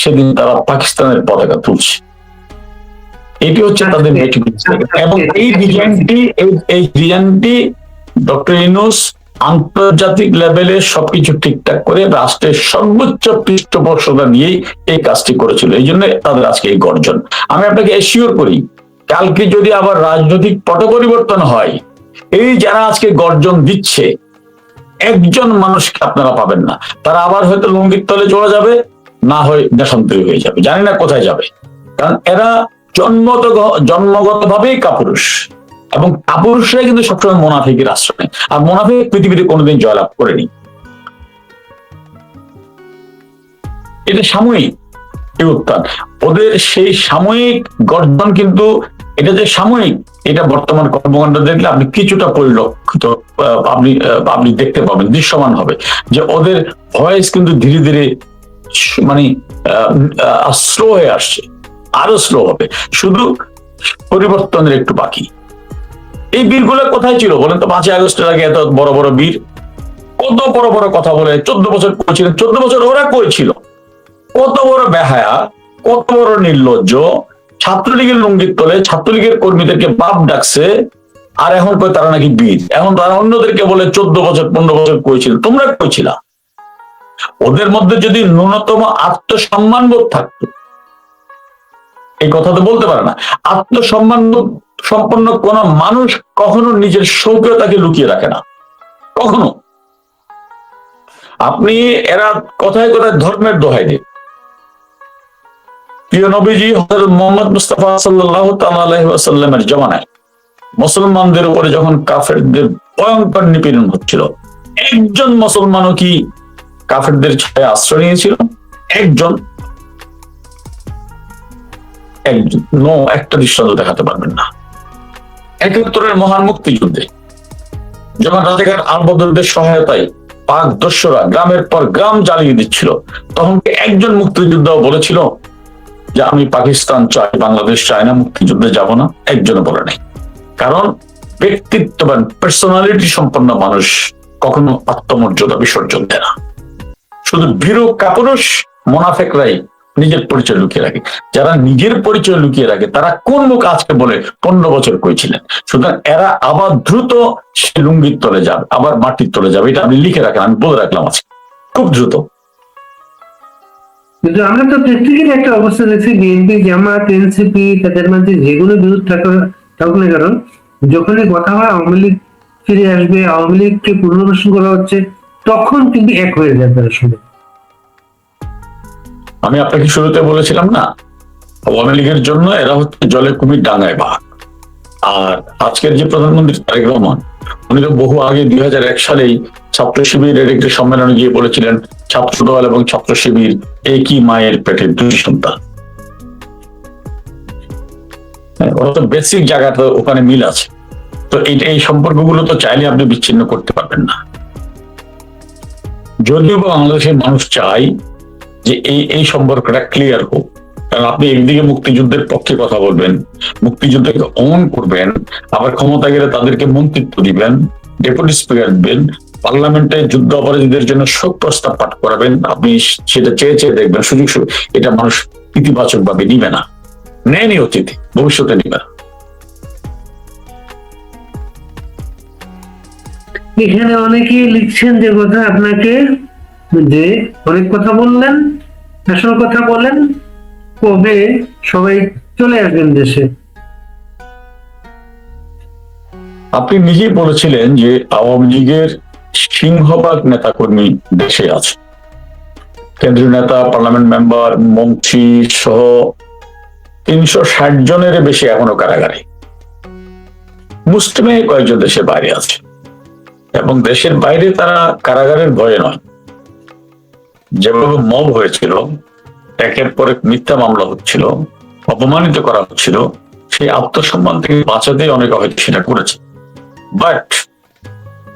সেদিন তারা পাকিস্তানের পতাকা তুলছে। এটি হচ্ছে তাদের এবং এই ডিজাইনটি ডক্টর ইউনূস আন্তর্জাতিক লেভেলে সবকিছু ঠিকঠাক করে রাষ্ট্রের সর্বোচ্চ পৃষ্ঠপোষকতা নিয়েই এই কাজটি করেছিল। এই জন্য তাদের আজকে এই গর্জন। আমি আপনাকে এশিওর করি, কালকে যদি আবার রাজনৈতিক পট পরিবর্তন হয়, এই যারা আজকে গর্জন দিচ্ছে একজন মানুষকে আপনারা পাবেন না। তারা আবার হয়তো লুঙ্গির তলে চলে যাবে, না হয় দেশান্তরী হয়ে যাবে, জানি না কোথায় যাবে। কারণ এরা জন্মগত ভাবেই কাপুরুষ, এবং কাপুরুষরাই কিন্তু সবসময় মুনাফিকের আশ্রয় নেয়। আর মুনাফিক পৃথিবীতে কোনোদিন জয়লাভ করেনি। এটা সাময়িক এই উত্থান, ওদের সেই সাময়িক গর্জন, কিন্তু এটা যে সাময়িক, এটা বর্তমান কর্মকাণ্ড দেখলে আপনি কিছুটা পরিলক্ষিত আপনি দেখতে পাবেন, দৃশ্যমান হবে যে ওদের ভয়েস কিন্তু ধীরে ধীরে মানে স্লো হয়ে আসছে, আরো স্লো হবে, শুধু পরিবর্তনের একটু বাকি। এই বীরগুলো কোথায় ছিল বলেন তো? 5ই আগস্টের আগে এত বড় বড় বীর কত বড় বড় কথা বলে 14 বছর করেছিলেন। 14 বছর ওরা করেছিল, কত বড় বেহায়া, কত বড় নির্লজ্জ। ছাত্রলীগের লুঙ্গির তলে ছাত্রলীগের কর্মীদেরকে বাপ ডাকছে, আর এখন কই তারা নাকি বীর। এখন তারা অন্যদেরকে বলে 14 বছর 15 বছর করেছিল। তোমরা করেছিলা। ওদের মধ্যে যদি ন্যূনতম আত্মসম্মান বোধ থাকতো, এই কথা তো বলতে পারে না। আত্মসম্মান সম্পন্ন কোন মানুষ কখনো নিজের সৌক্যতাকে লুকিয়ে রাখে না, কখনো। আপনি এরা কথায় কথায় ধর্মের দোহাই দেয়। প্রিয় নবীজি হযরত মুহাম্মদ মুস্তাফা সাল্লাল্লাহু তাআলা আলাইহি ওয়াসাল্লামের জামানায় মুসলমানদের উপরে যখন কাফেরদের ভয়ঙ্কর নিপীড়ন হচ্ছিল, একজন মুসলমানও কি কাফেরদের ছায়ায় আশ্রয় নিয়েছিল? একটা দৃষ্টান্ত দেখাতে পারবেন না। ৭১-এর মহান মুক্তিযুদ্ধে যখন রাজাকার আলবদরদের সহায়তায় পাক দস্যুরা গ্রামের পর গ্রাম জ্বালিয়ে দিচ্ছিল, তখন কি একজন মুক্তিযোদ্ধাও বলেছিল যে আমি পাকিস্তান চাই, বাংলাদেশ চাই না, মুক্তিযুদ্ধে যাব না? একজনও বলে নাই। কারণ ব্যক্তিত্ববান পার্সোনালিটি সম্পন্ন মানুষ কখনো আত্মমর্যাদা বিসর্জন দেয় না। শুধু ভীরু কাপুরুষ মোনাফেকরাই নিজের পরিচয় লুকিয়ে রাখে। যারা নিজের পরিচয় লুকিয়ে রাখে তারা কোন মুখ আজকে বলে 15 বছর কইছিলেন। সুতরাং এরা আবার দ্রুত সে লুঙ্গির তলে যাবে, আবার মাটির তলে যাবে। এটা আপনি লিখে রাখেন, আমি বলে রাখলাম আজকে, খুব দ্রুত। কিন্তু আমরা তো প্র্যাকটিক্যালি একটা অবস্থা দেখছি, বিএনপি, জামাত, এনসিপি, তাদের মধ্যে যেগুলো বিরোধ থাকুক না কারণ, যখনই কথা হয় আওয়ামী লীগ ফিরে আসবে, আওয়ামী লীগকে পুনর্বাসন করা হচ্ছে, তখন কিন্তু এক হয়ে যায় তারা শুনে। আমি আপনাকে শুরুতে বলেছিলাম না, আওয়ামী লীগের জন্য এরা হচ্ছে জলে কুমির ডাঙায় বাঘ। আর আজকের যে প্রধানমন্ত্রী তারেক রহমান, উনি তো বহু আগে 2001 সালেই ছাত্র শিবিরের একটি সম্মেলনে গিয়ে বলেছিলেন ছাত্র দল এবং ছাত্র শিবির একই মায়ের পেটের দুই সন্তান। অত বেসিক জায়গাটা ওখানে মিল আছে। তো এই সম্পর্কগুলো তো চাইলে আপনি বিচ্ছিন্ন করতে পারবেন না। যদিও বাংলাদেশের মানুষ চাই যে এই সম্পর্কটা ক্লিয়ার হোক। কারণ আপনি একদিকে মুক্তিযুদ্ধের পক্ষে কথা বলবেন, মুক্তিযুদ্ধকে অন করবেন, আবার ক্ষমতা গেলে তাদেরকে মন্ত্রিত্ব দিবেন, ডেপুটি স্পিকার দিবেন, পার্লামেন্টে যুদ্ধ অপরাধীদের জন্য শোক প্রস্তাব পাঠ করাবেন। আপনি সেটা চেয়ে চেয়ে দেখবেন, সুযোগ এটা মানুষ ইতিবাচক ভাবে নিবে না, নেয়নি অতীতে, ভবিষ্যতে নিবে না। এখানে অনেকেই লিখছেন যে কথা আপনাকে, যে অনেক কথা বললেন, আসল কথা বলেন, কবে সবাই চলে আসবেন দেশে? আপনি নিজেই বলেছিলেন যে আওয়ামী লীগের সিংহভাগ নেতাকর্মী দেশে আছে। কেন্দ্রীয় নেতা, পার্লামেন্ট মেম্বার, মন্ত্রী সহ 360 জনের বেশি এখনো কারাগারে। মুসলিমে কয়েকজন দেশের বাইরে আছে, এবং দেশের বাইরে তারা কারাগারের ভয়ে নয়। যেভাবে মব হয়েছিল, একের পর এক মিথ্যা মামলা হচ্ছিল, অপমানিত করা হচ্ছিল, সেই আত্মসম্মান থেকে বাঁচাতে অনেকে হয়তো সেটা করেছে। বাট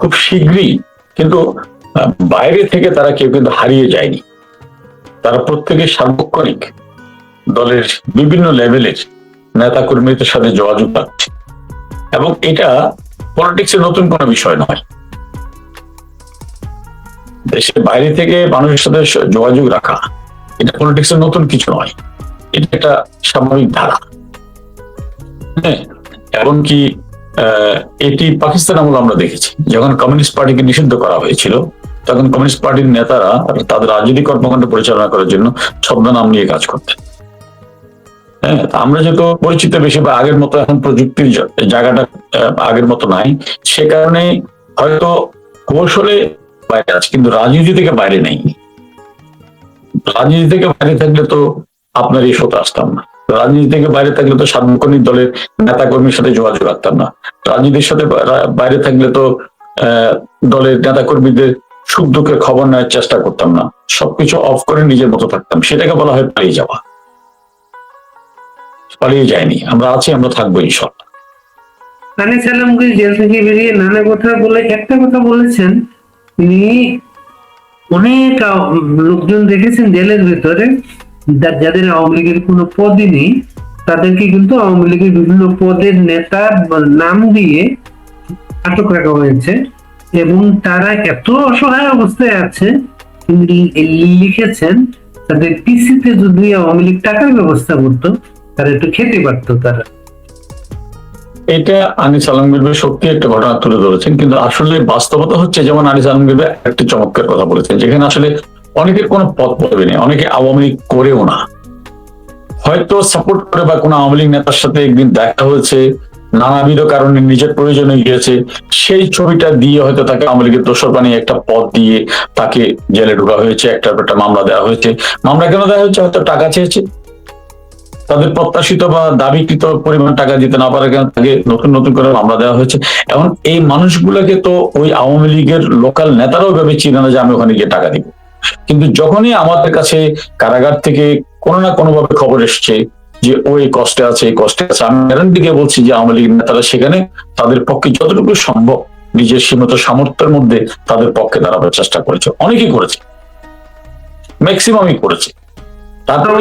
খুব শীঘ্রই কিন্তু বাইরে থেকে তারা কেউ কিন্তু হারিয়ে যায়নি। তারা প্রত্যেকে সার্বক্ষণিক দলের বিভিন্ন লেভেলের নেতা কর্মীদের সাথে যোগাযোগ রাখছে, এবং এটা পলিটিক্সের নতুন কোনো বিষয় নয়। দেশের বাইরে থেকে মানুষের সাথে যোগাযোগ রাখা এটা পলিটিক্সের নতুন কিছু নয়, এটা একটা স্বাভাবিক ধারা। হ্যাঁ, এমনকি এটি পাকিস্তান আমল আমরা দেখেছি, যখন কমিউনিস্ট পার্টিকে নিষিদ্ধ করা হয়েছিল তখন কমিউনিস্ট পার্টির নেতারা তাদের রাজনৈতিক কর্মকাণ্ড পরিচালনা করার জন্য ছদ্মনাম নিয়ে কাজ করতেন। হ্যাঁ, আমরা যেহেতু পরিচিত বেশি বা আগের মতো এখন প্রযুক্তির জায়গাটা আগের মতো নাই, সে কারণে হয়তো কৌশলে বাইরে আছে, কিন্তু রাজনীতি থেকে বাইরে নেই। রাজনীতি থেকে বাইরে থাকলে তো আপনার এই শোতে আসতাম না। রাজনীতি থেকে বাইরে থাকলে তো সার্বক্ষণিক দলের নেতা কর্মীর সাথে যোগাযোগ রাখতাম না। রাজনীতির সাথে বাইরে থাকলে তো দলের নেতা কর্মীদের সুখ দুঃখের খবর নেওয়ার চেষ্টা করতাম না। সবকিছু অফ করে নিজের মতো থাকতাম। সেটাকে বলা হয় পালিয়ে যাওয়া। পালিয়ে যায়নি, আমরা আছি, আমরা থাকবো ইনশাআল্লাহ। আনিস আলমগীর জেল থেকে বেরিয়ে নানা কথা বলে একটা কথা বলেছেন, তিনি অনেক লোকজন দেখেছেন জেলের ভিতরে যাদের আওয়ামী লীগের কোনো পদই নেই, তাদেরকে কিন্তু আওয়ামী লীগের বিভিন্ন পদের নেতার নাম দিয়ে আটক রাখা হয়েছে, এবং তারা এত অসহায় অবস্থায় আছে, তিনি লিখেছেন তাদের পিসিতে যদি আওয়ামী লীগ টাকার ব্যবস্থা করতো তারা একটু খেতে পারতো তারা। এটা আনিস আলমগীর ভাই সত্যি একটা ঘটনা তুলে ধরেছেন, কিন্তু আসলে বাস্তবতা হচ্ছে, যেমন আনিস আলমগীর ভাই একটি চমৎকার কথা বলেছেন, যেখানে আসলে অনেকের কোনো পদ পদবি নেই, অনেকে আওয়ামী লীগ করেও না, হয়তো সাপোর্ট করে বা কোনো আওয়ামী লীগ নেতার সাথে একদিন দেখা হয়েছে, নানাবিধ কারণে নিজের প্রয়োজনে গিয়েছে, সেই ছবিটা দিয়ে হয়তো তাকে আওয়ামী লীগের দোসর বানিয়ে একটা পদ দিয়ে তাকে জেলে ঢোকা হয়েছে, একটা মামলা দেওয়া হয়েছে। মামলা কেন দেওয়া হয়েছে? হয়তো টাকা চেয়েছে, তাদের প্রত্যাশিত বা দাবিকৃত পরিমাণ টাকা দিতে না পারে কেন তাকে নতুন নতুন করে মামলা দেওয়া হয়েছে। এখন এই মানুষগুলোকে তো ওই আওয়ামী লীগের লোকাল নেতারাও ভেবে চিনে না যে আমি ওখানে গিয়ে টাকা দিব। কিন্তু যখনই আমাদের কাছে কারাগার থেকে কোনো না কোনো ভাবে খবর এসছে যে ও এই কষ্টে আছে, এই কষ্টে আছে। আমি গ্যারান্টি দিয়ে বলছি যে আওয়ামী লীগের নেতারা সেখানে তাদের পক্ষে যতটুকু সম্ভব নিজের সীমিত সামর্থ্যের মধ্যে তাদের পক্ষে দাঁড়াবার চেষ্টা করেছে, অনেকেই করেছে, ম্যাক্সিমামই করেছে। তারপরে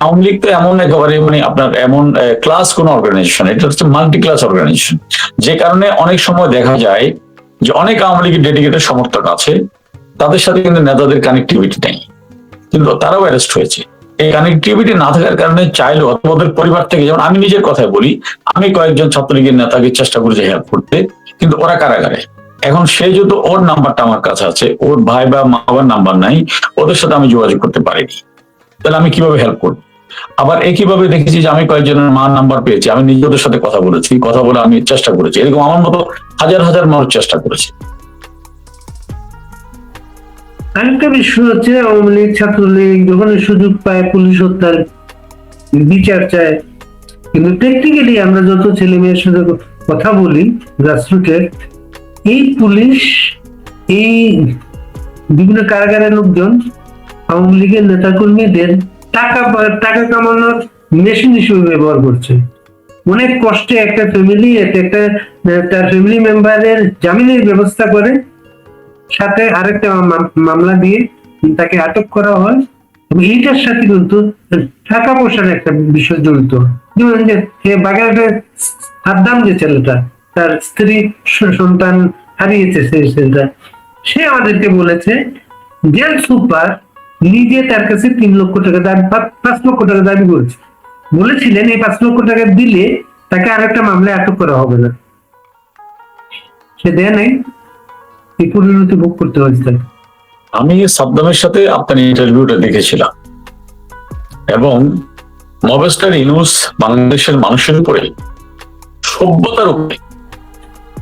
আওয়ামী লীগ তো এমন একেবারে মানে আপনার এমন ক্লাস কোন অর্গানাইজেশন, এটা হচ্ছে মাল্টি ক্লাস অর্গানাইজেশন, যে কারণে অনেক সময় দেখা যায় যে অনেক আওয়ামী লীগের ডেডিকেটেড সমর্থক আছে, তাদের সাথে কিন্তু নেতাদের কানেক্টিভিটি নেই, কিন্তু তারাও অ্যারেস্ট হয়েছে। এই কানেক্টিভিটি না থাকার কারণে চাইলেও অথবা ওদের পরিবার থেকে, যেমন আমি নিজের কথাই বলি, আমি কয়েকজন ছাত্রলীগের নেতাকে চেষ্টা করেছি হেল্প করতে, কিন্তু ওরা কারাগারে। এখন সে যেহেতু ওর নাম্বারটা আমার কাছে আছে, ওর ভাই বা মা বাবার নাম্বার নাই, ওদের সাথে আমি যোগাযোগ করতে পারিনি, তাহলে আমি কিভাবে হেল্প করবো? আবার একইভাবে দেখেছি যে আমি কয়েকজনের মার নাম্বার পেয়েছি, আমি নিজেদের সাথে কথা বলেছি, কথা বলে আমি চেষ্টা করেছি, এরকম আমার মতো হাজার হাজার মানুষ চেষ্টা করেছে। আরেকটা বিষয় হচ্ছে আওয়ামী লীগ ছাত্রলীগ যখন সুযোগ পায় পুলিশ হত্যার বিচার চায়, কিন্তু টেকনিক্যালি আমরা যত ছেলে মেয়ের সাথে কথা বলি গ্রাসরুটের, এই পুলিশ এই বিভিন্ন কারাগারের লোকজন আওয়ামী লীগের নেতাকর্মীদের টাকা কামানোর মেশিন হিসেবে ব্যবহার করছে। অনেক কষ্টে একটা ফ্যামিলি তার ফ্যামিলি মেম্বারের জামিনের ব্যবস্থা করে, সাথে আরেকটা মামলা দিয়ে তাকে আটক করা হয়, এবং এইটার সাথে কিন্তু টাকা পয়সার একটা বিষয় জড়িত। যেমন যে বাগেরহাটের সাদ্দাম, যে ছেলেটা তার স্ত্রী সন্তান হারিয়েছে, সেই ছেলেটা, সে আমাদেরকে বলেছে জেল সুপার নিজে তার কাছে 3 লক্ষ টাকা দাবি, 5 লক্ষ টাকা দাবি করেছে, বলেছিলেন এই 5 লক্ষ টাকা দিলে তাকে আরেকটা মামলায় আটক করা হবে না। সে দেয় নাই, এই পরিণতি ভোগ করতে হয়েছে। আমি সাদ্দামের সাথে আপনার ইন্টারভিউটা দেখেছিলাম, এবং মবেস্টার ইউনূস বাংলাদেশের মানুষের উপরে, সভ্যতার উপরে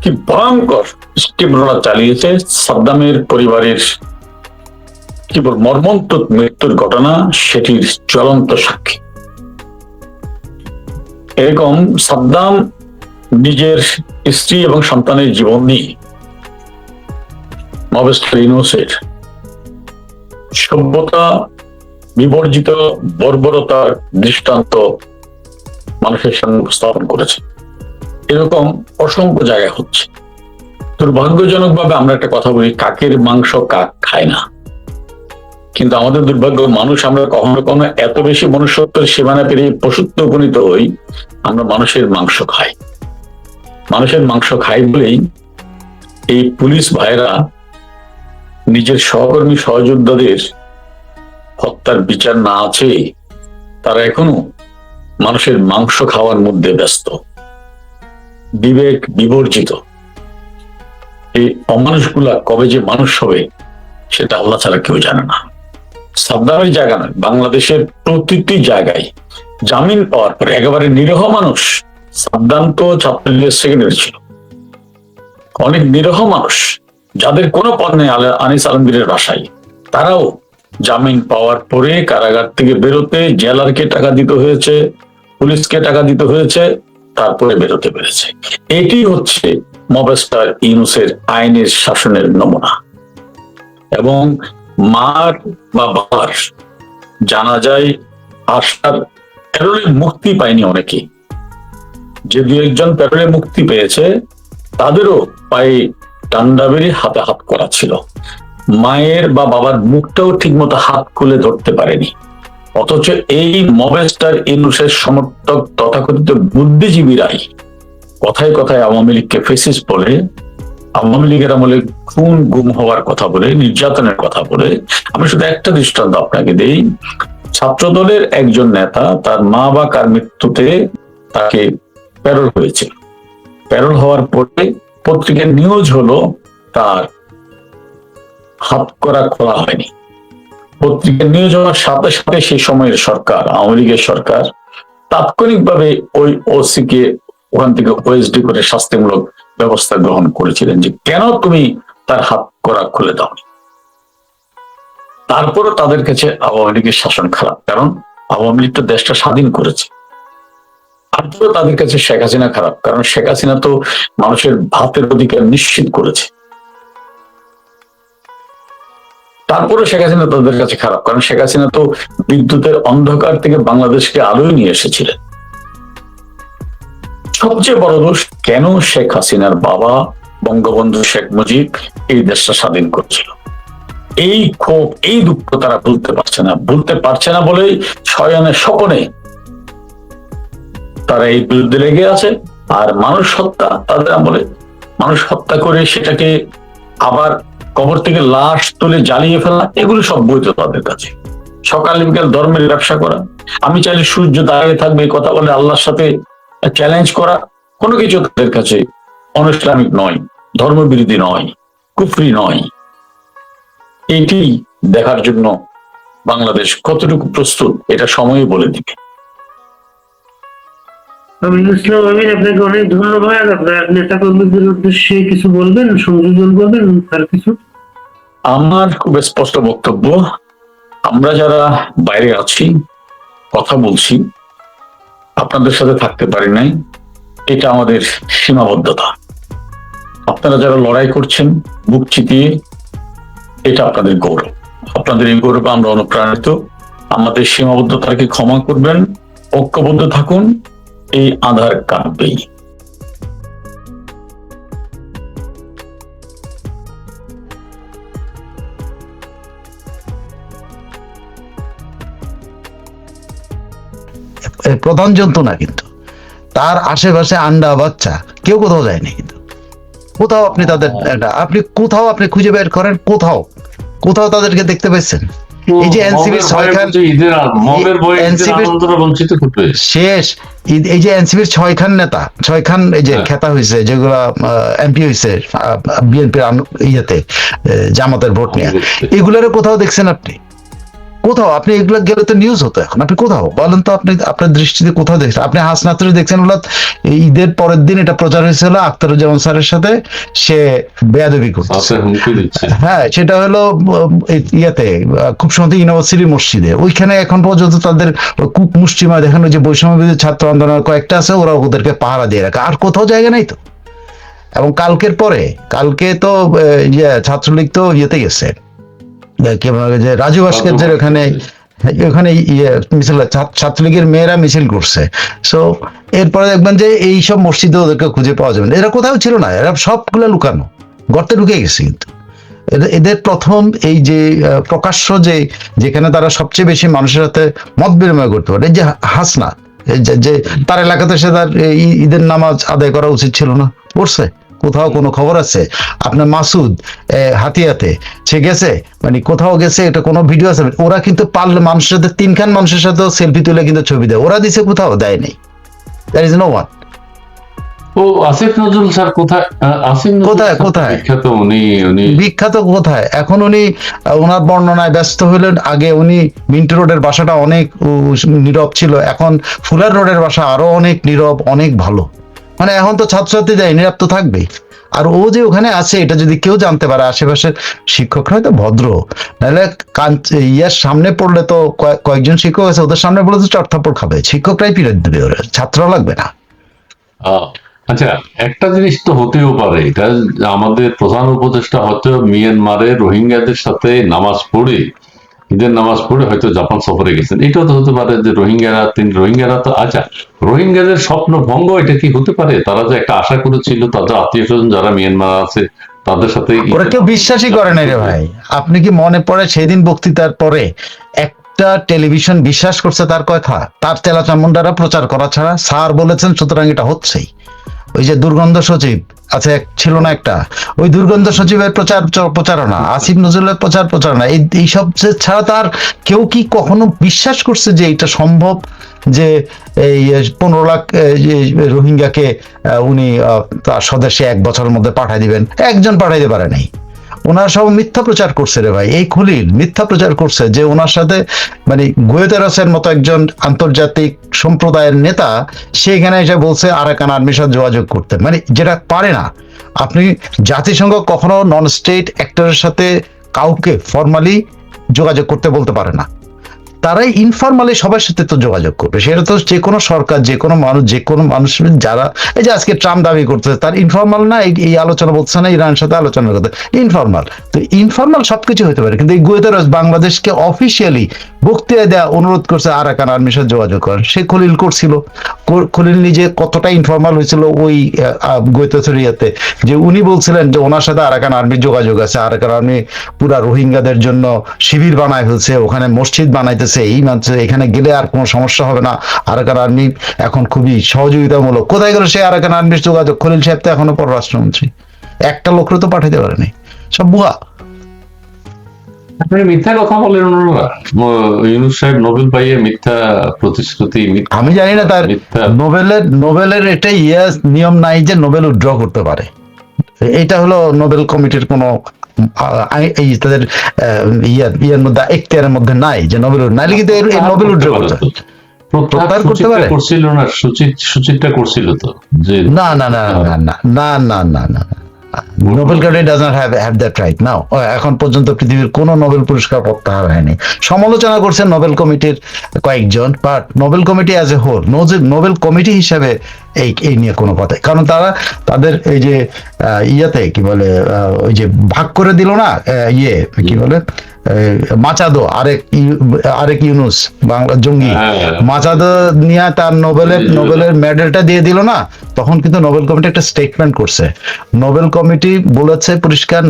কি ভয়ঙ্কর স্টিমরোলার চালিয়েছে। সাদ্দামের পরিবারের কি বল মর্মন্তুদ মৃত্যুর ঘটনা সেটির জ্বলন্ত সাক্ষী। এরকম সাদ্দাম নিজের স্ত্রী এবং সন্তানের জীবন নিয়ে মবেস্টার ইউনূসের সভ্যতা বিবর্জিত বর্বরতার দৃষ্টান্ত মানুষের সামনে উপস্থাপন করেছে। এরকম অসংখ্য জায়গায় হচ্ছে। দুর্ভাগ্যজনক ভাবে আমরা একটা কথা বলি, কাকের মাংস কাক খায় না, কিন্তু আমাদের দুর্ভাগ্য, মানুষ আমরা কখনো কখনো এত বেশি মনুষ্যত্বের সীমানা পেরিয়ে পশুত্বে উপনীত হই, আমরা মানুষের মাংস খাই। মানুষের মাংস খাই বলেই এই পুলিশ ভাইরা নিজের সহকর্মী সহযোদ্ধাদের হত্যার বিচার না আছে, তারা এখনো মানুষের মাংস খাওয়ার মধ্যে ব্যস্ত, বিবেক বিবর্জিত। এই অমানুষগুলা কবে যে মানুষ হবে সেটা আল্লাহ ছাড়া কেউ জানে না। সাদ্দামের জায়গা নয়, বাংলাদেশের প্রতিটি জায়গায় জামিন পাওয়ার পরে একেবারে নিরীহ মানুষ, সাদ্দাম তো ছাত্রলীগের সেকেন্ডারি ছিল, অনেক নিরীহ মানুষ যাদের কোনো পদ নেই আনিস আলমগীরের বাসায়, তারাও জামিন পাওয়ার পরে কারাগার থেকে বেরোতে জেলারকে টাকা দিতে হয়েছে, পুলিশকে টাকা দিতে হয়েছে, তারপরে বেরোতে পেরেছে। এটি হচ্ছে মবেস্টার ইউনূসের আইনের শাসনের নমুনা। এবং মার বা বাবার জানাজায় আসার প্যারোলে মুক্তি পায়নি অনেকে, যে 2-1 প্যারোলে মুক্তি পেয়েছে তাদেরও পায়ে ডান্ডা বেড়ে হাতে হাত করা ছিল, মায়ের বা বাবার মুখটাও ঠিক মতো হাত খুলে ধরতে পারেনি। অথচ এই মবেস্টার ইউনূসের সমর্থক তথাকথিত বুদ্ধিজীবীরাই কথায় কথায় আওয়ামী লীগকে ফেসিস্ট বলে, আওয়ামী লীগের আমলে খুন গুম হওয়ার কথা বলে, নির্যাতনের কথা বলে। আমি শুধু একটা দৃষ্টান্ত আপনাকে দেই, ছাত্রদলের একজন নেতা তার মা বা কার মৃত্যুতে তাকে প্যারোল হয়েছে, প্যারোল হওয়ার পরে পত্রিকার নিউজ হলো তার হাত করা খোলা হয়নি। পত্রিকার নিউজ হওয়ার সাথে সাথে সেই সময়ের সরকার, আওয়ামী লীগের সরকার, তাৎক্ষণিকভাবে ওই ওসি কে ওখান থেকে ওএসডি করে শাস্তিমূলক ব্যবস্থা গ্রহণ করেছিলেন, যে কেন তুমি তার হাত করা খুলে দাও। তারপরও তাদের কাছে আওয়ামী লীগের শাসন খারাপ, কারণ আওয়ামী লীগ তো দেশটা স্বাধীন করেছে। তারপরে তাদের কাছে শেখ হাসিনা খারাপ, কারণ শেখ হাসিনা তো মানুষের ভাতের অধিকার নিশ্চিত করেছে। তারপরে শেখ হাসিনা তাদের কাছে খারাপ, কারণ শেখ হাসিনা তো বিদ্যুতের অন্ধকার থেকে বাংলাদেশকে আলোয় নিয়ে এসেছিলেন। সবচেয়ে বড় দোষ কেন শেখ হাসিনার বাবা বঙ্গবন্ধু শেখ মুজিব এই দেশটা স্বাধীন করেছিল, এই ক্ষোভ এই দুঃখ তারা ভুলতে পারছে না বলেই শয়নে স্বপনে তারা এই বিরুদ্ধে লেগে আছে। আর মানুষ হত্যা, তাদের আমলে মানুষ হত্যা করে সেটাকে আবার কবর থেকে লাশ তুলে জ্বালিয়ে ফেলা, এগুলো সব বৈধ তাদের কাছে। সকাল বিকাল ধর্মের ব্যবসা করা, আমি চাইলে সূর্য দাঁড়িয়ে থাকবে এই কথা বলে আল্লাহর সাথে চ্যালেঞ্জ করা, কোনো কিছু তাদের কাছে অনইসলামিক নয়, ধর্মবিরোধী নয়, কুফরি নয়। এটি দেখার জন্য বাংলাদেশ কতটুকু প্রস্তুত এটা সময় বলে দিবে। আমিনুল ইসলাম আমিন, আপনাকে অনেক ধন্যবাদ। আপনার নেতা কর্মীদের উদ্দেশ্যে কিছু বলবেন, সংযোজন করবেন আর কিছু? আমার খুব স্পষ্ট বক্তব্য, আমরা যারা বাইরে আছি কথা বলছি, আপনাদের সাথে থাকতে পারি নাই, এটা আমাদের সীমাবদ্ধতা। আপনারা যারা লড়াই করছেন বুক চিতিয়ে, এটা আপনাদের গৌরব। আপনাদের এই গৌরবে আমরা অনুপ্রাণিত। আমাদের সীমাবদ্ধতাকে ক্ষমা করবেন, ঐক্যবদ্ধ থাকুন, এই আধার কাটবেই। প্রধান জন্তু না, কিন্তু তার আশেপাশে আন্ডা বাচ্চা কেউ কোথাও যায়নি। কিন্তু কোথাও আপনি তাদের আপনি খুঁজে বের করেন, কোথাও তাদেরকে দেখতে পাচ্ছেন? এই যে এনসিবির শেষ, এই যে এনসিবির 6 নেতা, 6 এই যে খেতা হয়েছে, যেগুলা এমপি হয়েছে বিএনপির ইয়েতে জামাতের ভোট নিয়ে, এগুলোর কোথাও দেখছেন আপনি? কোথাও আপনি এগুলো গেলে তো নিউজ হতো। এখন আপনি কোথাও বলেন তো, আপনি আপনার দৃষ্টিতে কোথাও দেখছেন? আপনি হাসনাতরে দেখছেন হলো ঈদের পরের দিন এটা প্রচার হয়েছিল আখতারুজ্জামান স্যারের সাথে, সে বেয়াদবি করছে। হ্যাঁ, সেটা হলো ইয়েতে খুব সম্ভবত ইউনিভার্সিটি মসজিদে, ওইখানে এখন পর্যন্ত তাদের কূপ মুষ্টিমা দেখানো যে বৈষম্য বিরোধী ছাত্র আন্দোলনের কয়েকটা আছে, ওরা ওদেরকে পাহারা দিয়ে রাখে, আর কোথাও জায়গা নাই তো। এবং কালকে তো ছাত্রলীগ তো ইয়েতে গেছে, যে রাজু ভাস্কর্যের ওখানে মিছিল, ছাত্রলীগের মেয়েরা মিছিল করছে। সো এরপরে দেখবেন যে এইসব মসজিদে ওদেরকে খুঁজে পাওয়া যাবে না। এরা কোথাও ছিল না, এরা সবগুলো লুকানো, গর্তে ঢুকে গেছে। কিন্তু এদের প্রথম এই যে প্রকাশ্য যেখানে তারা সবচেয়ে বেশি মানুষের সাথে মত বিনিময় করতে পারে, যে হাসনা, যে তার এলাকাতে সে তার ঈদের নামাজ আদায় করা উচিত ছিল না, করছে? কোথাও কোনো খবর আছে? আপনার মাসুদ হাতিয়াতে সে গেছে, মানে কোথাও গেছে, এটা কোনো ভিডিও আছে? ওরা কিন্তু পারলে মানুষের সাথে 3 মানুষের সাথে সেলফি তুলে কিন্তু ছবি দেয়, ওরা দিছে? কোথাও দেয় নেই। There is no one. ও আসিফ নজরুল স্যার কোথায়? কোথায় বিখ্যাত কোথায়? এখন উনি ওনার বর্ণনায় ব্যস্ত হইলেন। আগে উনি মিন্টো রোডের বাসাটা অনেক নীরব ছিল, এখন ফুলার রোডের বাসা আরো অনেক নীরব, অনেক ভালো। মানে এখন তো ছাত্রছাত্রী দেয়, নীরব তো থাকবেই। আর ও যে ওখানে আছে এটা যদি কেউ জানতে পারে, আশেপাশের শিক্ষকরা তো ভদ্র, নাহলে ইয়ার সামনে পড়লে তো কয়েকজন শিক্ষক আছে, ওদের সামনে পড়লে তো চটথাপ্পড় খাবে, শিক্ষকরাই পিরিয়ড দেবে, ওরা ছাত্র লাগবে না। আচ্ছা, একটা জিনিস তো হতেও পারে, এটা আমাদের প্রধান উপদেষ্টা হয়তো মিয়ানমারে রোহিঙ্গাদের সাথে ঈদের নামাজ পড়ে হয়তো জাপান সফরে গেছেন। এটাও তো হতে পারে যে রোহিঙ্গারা তো আচ্ছা, রোহিঙ্গাদের স্বপ্ন ভঙ্গ, এটা কি হতে পারে? তারা যে একটা আশা করেছিল, তাদের আত্মীয় স্বজন যারা মিয়ানমার আছে তাদের সাথে, ওরা কেউ বিশ্বাসই করে না রে ভাই। আপনি কি মনে পড়ে সেদিন বক্তৃতার পরে একটা টেলিভিশন বিশ্বাস করছে তার কথা? তার তেলা চামুন্ডারা প্রচার করা ছাড়া স্যার বলেছেন, সুতরাং এটা হচ্ছেই। ওই যে দুর্গন্ধ সচিব আছে ছিল না একটা, ওই দুর্গন্ধ সচিবের প্রচারণা, আসিফ নজরুলের প্রচারণা, এইসব ছাড়া তার কেউ কি কখনো বিশ্বাস করছে যে এটা সম্ভব, যে এই 15 লাখ রোহিঙ্গাকে উনি তার স্বদেশে 1 বছরের মধ্যে পাঠাই দিবেন? একজন পাঠাইতে পারে নাই। ওনার সব মিথ্যা প্রচার করছে রে ভাই, এই খলিল মিথ্যা প্রচার করছে যে ওনার সাথে মানে গুয়েতেরাসের মতো একজন আন্তর্জাতিক সম্প্রদায়ের নেতা সেখানে এসে বলছে আরাকান আর্মির সাথে যোগাযোগ করতে, মানে যেটা পারে না। আপনি জাতিসংঘ কখনো নন স্টেট অ্যাক্টরের সাথে কাউকে ফর্মালি যোগাযোগ করতে বলতে পারে না। তারাই ইনফরমালি সবার সাথে তো যোগাযোগ করবে। সেটা তো যে কোনো সরকার, যে কোনো মানুষ যারা, এই যে আজকে ট্রাম্প দাবি করতেছে তার ইনফরমাল না এই আলোচনা, বলছে না ইরানের সাথে আলোচনার কথা, ইনফরমাল। তো ইনফরমাল সবকিছু হতে পারে, কিন্তু এই গুয়েতেরাস বাংলাদেশকে অফিসিয়ালি বক্তৃতা দেওয়া অনুরোধ করছে আরাকান আর্মির সাথে যোগাযোগ করেন। সে খলিল করছিল, খলিল নিজে কতটা ইনফরমাল হয়েছিল ওই গুয়েতেরিয়াতে, যে উনি বলছিলেন যে ওনার সাথে আরাকান আর্মির যোগাযোগ আছে, আরাকান আর্মি পুরা রোহিঙ্গাদের জন্য শিবির বানায় ফেলছে, ওখানে মসজিদ বানাইতেছে, এই মানছে, এখানে গেলে আর কোনো সমস্যা হবে না, আরাকান আর্মি এখন খুবই সহযোগিতামূলক। কোথায় গেল সে আরাকান আর্মির যোগাযোগ? খলিল সাহেব তো এখনো পররাষ্ট্রমন্ত্রী, একটা লোকরে তো পাঠাতে পারেনি, সব ভুয়া। আপনি মিথ্যা কথা বলেন ওনারা, ইউনূস সাহেব নোবেল পাইয়ে মিথ্যা প্রতিশ্রুতি, আমি জানি না তার মিথ্যা। নোবেলের এটা নিয়ম নাই যে নোবেল উইথড্র করতে পারে। এটা হলো নোবেল কমিটির কোনো এই তাদের ইয়ার মধ্যে, এখতিয়ারের মধ্যে নাই যে নোবেল, নাইলে কিন্তু এই নোবেল উইথড্র করতে প্রত্যাহার করতে পারে। করছিল না, সুচিত্রা করছিল তো, যে না না না না না না না না না, Nobel committee does not have that right now. এখন পর্যন্ত পৃথিবীর কোনো নোবেল পুরস্কার প্রত্যাহার হয়নি। সমালোচনা করছেন নোবেল কমিটির কয়েকজন, but Nobel committee as a whole, Nobel committee হিসাবে এই নিয়ে কোনো কথা, কারণ তারা তাদের এই যে ইয়াতে কি বলে ওই যে ভাগ করে দিল না, কি বলে মাচাদো, আরেক ইউনুস বাংলা জঙ্গি, মাচাদো নিয়ে তার নোবেলের মেডেলটা দিয়ে দিল না, তখন কিন্তু নোবেল কমিটি একটা স্টেটমেন্ট করছে। নোবেল কমিটি বলেছে পরিষ্কার,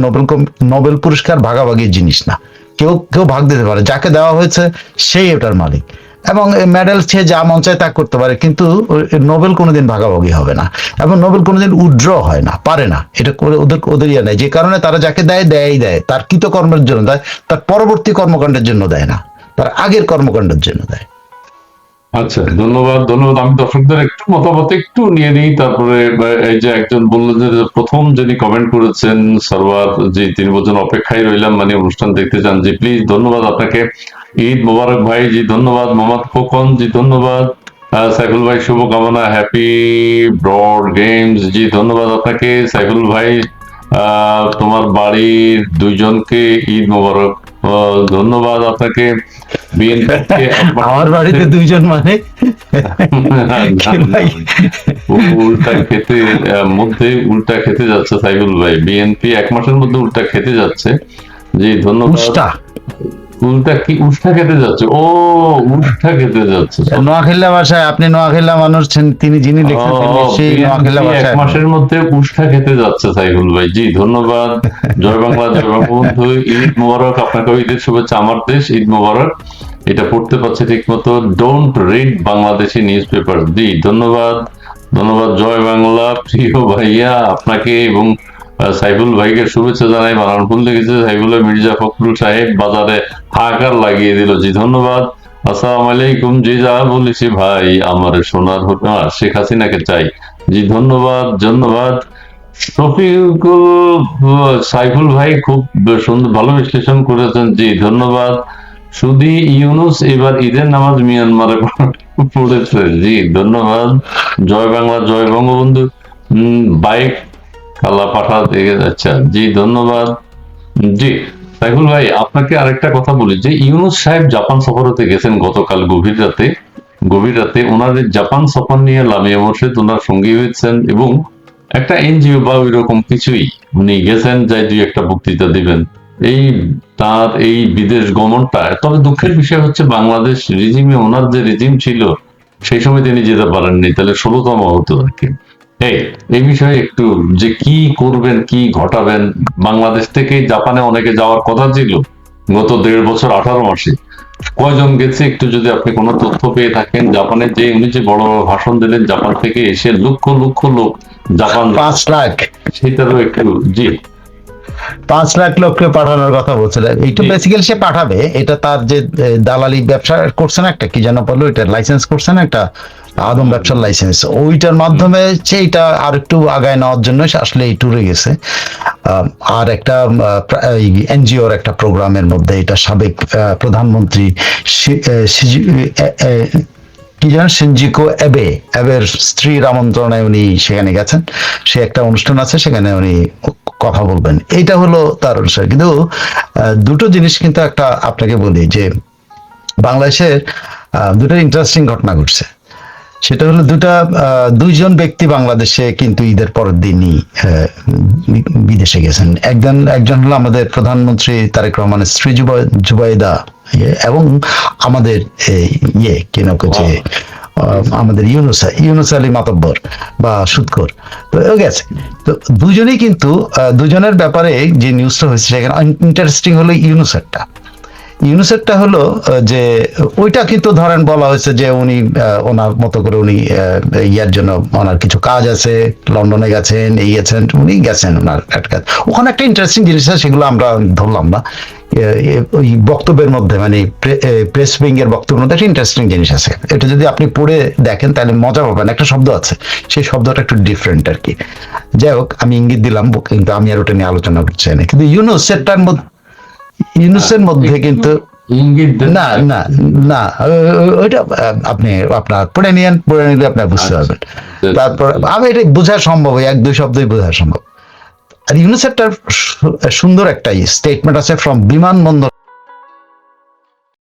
নোবেল পুরস্কার ভাগাভাগির জিনিস না, কেউ ভাগ দিতে পারে, যাকে দেওয়া হয়েছে সেই এটার মালিক, এবং মেডেল সে যা মন চায় তা করতে পারে, কিন্তু নোবেল কোনোদিন ভাগাভাগি হবে না, এবং নোবেল কোনোদিন উইথড্র হয় না, পারে না, এটা করে ওদের ইয়ে নেই। যে কারণে তারা যাকে দেয় তার কৃতকর্মের জন্য দেয়, তার পরবর্তী কর্মকাণ্ডের জন্য দেয় না, তার আগের কর্মকাণ্ডের জন্য দেয়। আচ্ছা, ধন্যবাদ। আমি দর্শকদের একটু মতামত একটু নিয়ে নিই, তারপরে এই যে একজন বললেন যে প্রথম যিনি কমেন্ট করেছেন সরওয়ার জি, তিনি বলছেন অপেক্ষায় রইলাম, মানে অনুষ্ঠান দেখতে চান। জি প্লিজ, ধন্যবাদ আপনাকে। ঈদ মোবারক ভাই, জি ধন্যবাদ। মোহাম্মদ খোকন, জি ধন্যবাদ। সাইফুল ভাই শুভকামনা, হ্যাপি ব্রড গেমস, জি ধন্যবাদ আপনাকে সাইফুল ভাই। তোমার বাড়ির দুইজনকে ঈদ মোবারক, ধন্যবাদ আপনাকে। বিএনপি আমার বাড়িতে দুইজন মানে উল্টা খেতে যাচ্ছে সাইফুল ভাই, বিএনপি 1 মাসের মধ্যে উল্টা খেতে যাচ্ছে। জি ধন্যবাদ। উষ্টা খেতে যাচ্ছে, ও উষ্টা খেতে যাচ্ছে নোয়াখালী ভাষায়, আপনি নোয়াখালী মানুষ, তিনি যিনি লিখছেন সেই নোয়াখালী ভাষায় 1 মাসের মধ্যে উষ্টা খেতে যাচ্ছে সাইফুল ভাই, জি ধন্যবাদ। জয় বাংলা, জয় বঙ্গবন্ধু, ঈদ মোবারক আপনাকে, ঈদের শুভেচ্ছা। আমার দেশ, ঈদ মোবারক। এটা পড়তে পারছে ঠিক মতো, don't read Bangladeshi newspaper, জি ধন্যবাদ। জয় বাংলা, প্রিয় ভাইয়া আপনাকে এবং সাইফুল ভাইকে শুভেচ্ছা জানাই। বানান ভুল লিখেছে সাইফুল, মির্জা ফখরুল সাহেব বাজারে হাহাকার লাগিয়ে দিল, জি ধন্যবাদ। আসসালামু আলাইকুম, জি যা বলেছি ভাই আমার সোনার শেখ হাসিনাকে চাই, জি ধন্যবাদ। শফিকুল সাইফুল ভাই খুব সুন্দর ভালো বিশ্লেষণ করেছেন, জি ধন্যবাদ। শুধু ইউনুস এবার ঈদের নামাজ মিয়ানমারে পড়েছে, জি ধন্যবাদ। জয় বাংলা, জয় বঙ্গবন্ধু। বাইক কালা পাঠা দেখে, আচ্ছা জি ধন্যবাদ। জি সাইফুল ভাই, আপনাকে আরেকটা কথা বলি যে ইউনুস সাহেব জাপান সফরতে গেছেন গতকাল গভীর রাতে ওনাদের জাপান সফর নিয়ে লামিয়া মোর্শেদ ওনার সঙ্গী হয়েছেন, এবং একটা এনজিও বা ওই রকম কিছুই উনি গেছেন, যাই 2-1টা বক্তৃতা দিবেন। তার এই বিদেশ গমনটা, তবে দুঃখের বিষয় হচ্ছে বাংলাদেশ রিজিমে, ওনার যে রিজিম ছিল সেই সময় তিনি যেতে পারেননি, তাহলে 16তম হতো আর কি। এই বিষয়ে একটু যে কি করবেন, কি ঘটাবেন। বাংলাদেশ থেকে জাপানে অনেকে যাওয়ার কথা ছিল গত 1.5 বছর 18 মাসে, কয়জন গেছে একটু যদি আপনি কোনো তথ্য পেয়ে থাকেন। জাপানে যে উনি যে বড় ভাষণ দিলেন, জাপান থেকে এসে লক্ষ লোক জাপান, 5 লাখ, সেটারও একটু, জি 5 লাখ লোককে পাঠানোর কথা বলছিলেন। একটু বেসিক্যালি সে পাঠাবে, এটা তার যে দালালি ব্যবসা করছেন একটা, কি যেন বললো, এটা লাইসেন্স করছেন একটা আদম ব্যবসার লাইসেন্স, ওইটার মাধ্যমে সেইটা আর একটু আগায় নেওয়ার জন্য আসলে এই ট্যুরে গেছে। আর একটা এনজিওর একটা প্রোগ্রামের মধ্যে এটা সাবেক প্রধানমন্ত্রী কি যেন সিনজিকো অ্যাবের স্ত্রীর আমন্ত্রণে উনি সেখানে গেছেন, সে একটা অনুষ্ঠান আছে সেখানে উনি কথা বলবেন, এইটা হলো তার অনুসারে। কিন্তু দুটো জিনিস কিন্তু একটা আপনাকে বলি যে বাংলাদেশের দুটো ইন্টারেস্টিং ঘটনা ঘটছে। সেটা হলো দুইজন ব্যক্তি বাংলাদেশে কিন্তু ঈদের পরের দিনই বিদেশে গেছেন। একজন হলো আমাদের প্রধানমন্ত্রী তারেক রহমানের স্ত্রী জুবাইদা এবং আমাদের আমাদের ইউনুস আলী মাতব্বর বা সুৎখোর, তো গেছে। তো দুজনেই কিন্তু দুজনের ব্যাপারে যে নিউজটা হয়েছে সেখানে ইন্টারেস্টিং হলো ইউনুসেরটা হলো যে ওইটা কিন্তু ধরেন বলা হয়েছে যে উনি ওনার মতো করে উনি ইয়ার জন্য ওনার কিছু কাজ আছে, লন্ডনে গেছেন, উনি গেছেন ওনার একটা কাজ। ওখানে একটা ইন্টারেস্টিং জিনিস আছে, সেগুলো আমরা ধরলাম না। ওই বক্তব্যের মধ্যে মানে প্রেস উইং এর বক্তব্যের মধ্যে একটা ইন্টারেস্টিং জিনিস আছে, এটা যদি আপনি পড়ে দেখেন তাহলে মজা পাবেন। একটা শব্দ আছে, সেই শব্দটা একটু ডিফারেন্ট আর কি। যাই হোক, আমি ইঙ্গিত দিলাম, কিন্তু আমি আর ওটা নিয়ে আলোচনা করতে চাই না। কিন্তু ইউনুসের মধ্যে কিন্তু ইঙ্গিত দেন। না ওইটা আপনি আপনার পড়ে নিলে আপনার বুঝতে পারবেন। তারপর আমি এটা বোঝা সম্ভব, এক দুই শব্দই বোঝা সম্ভব। আর ইউনুসেরটার সুন্দর একটা স্টেটমেন্ট আছে, ফ্রম বিমানবন্দর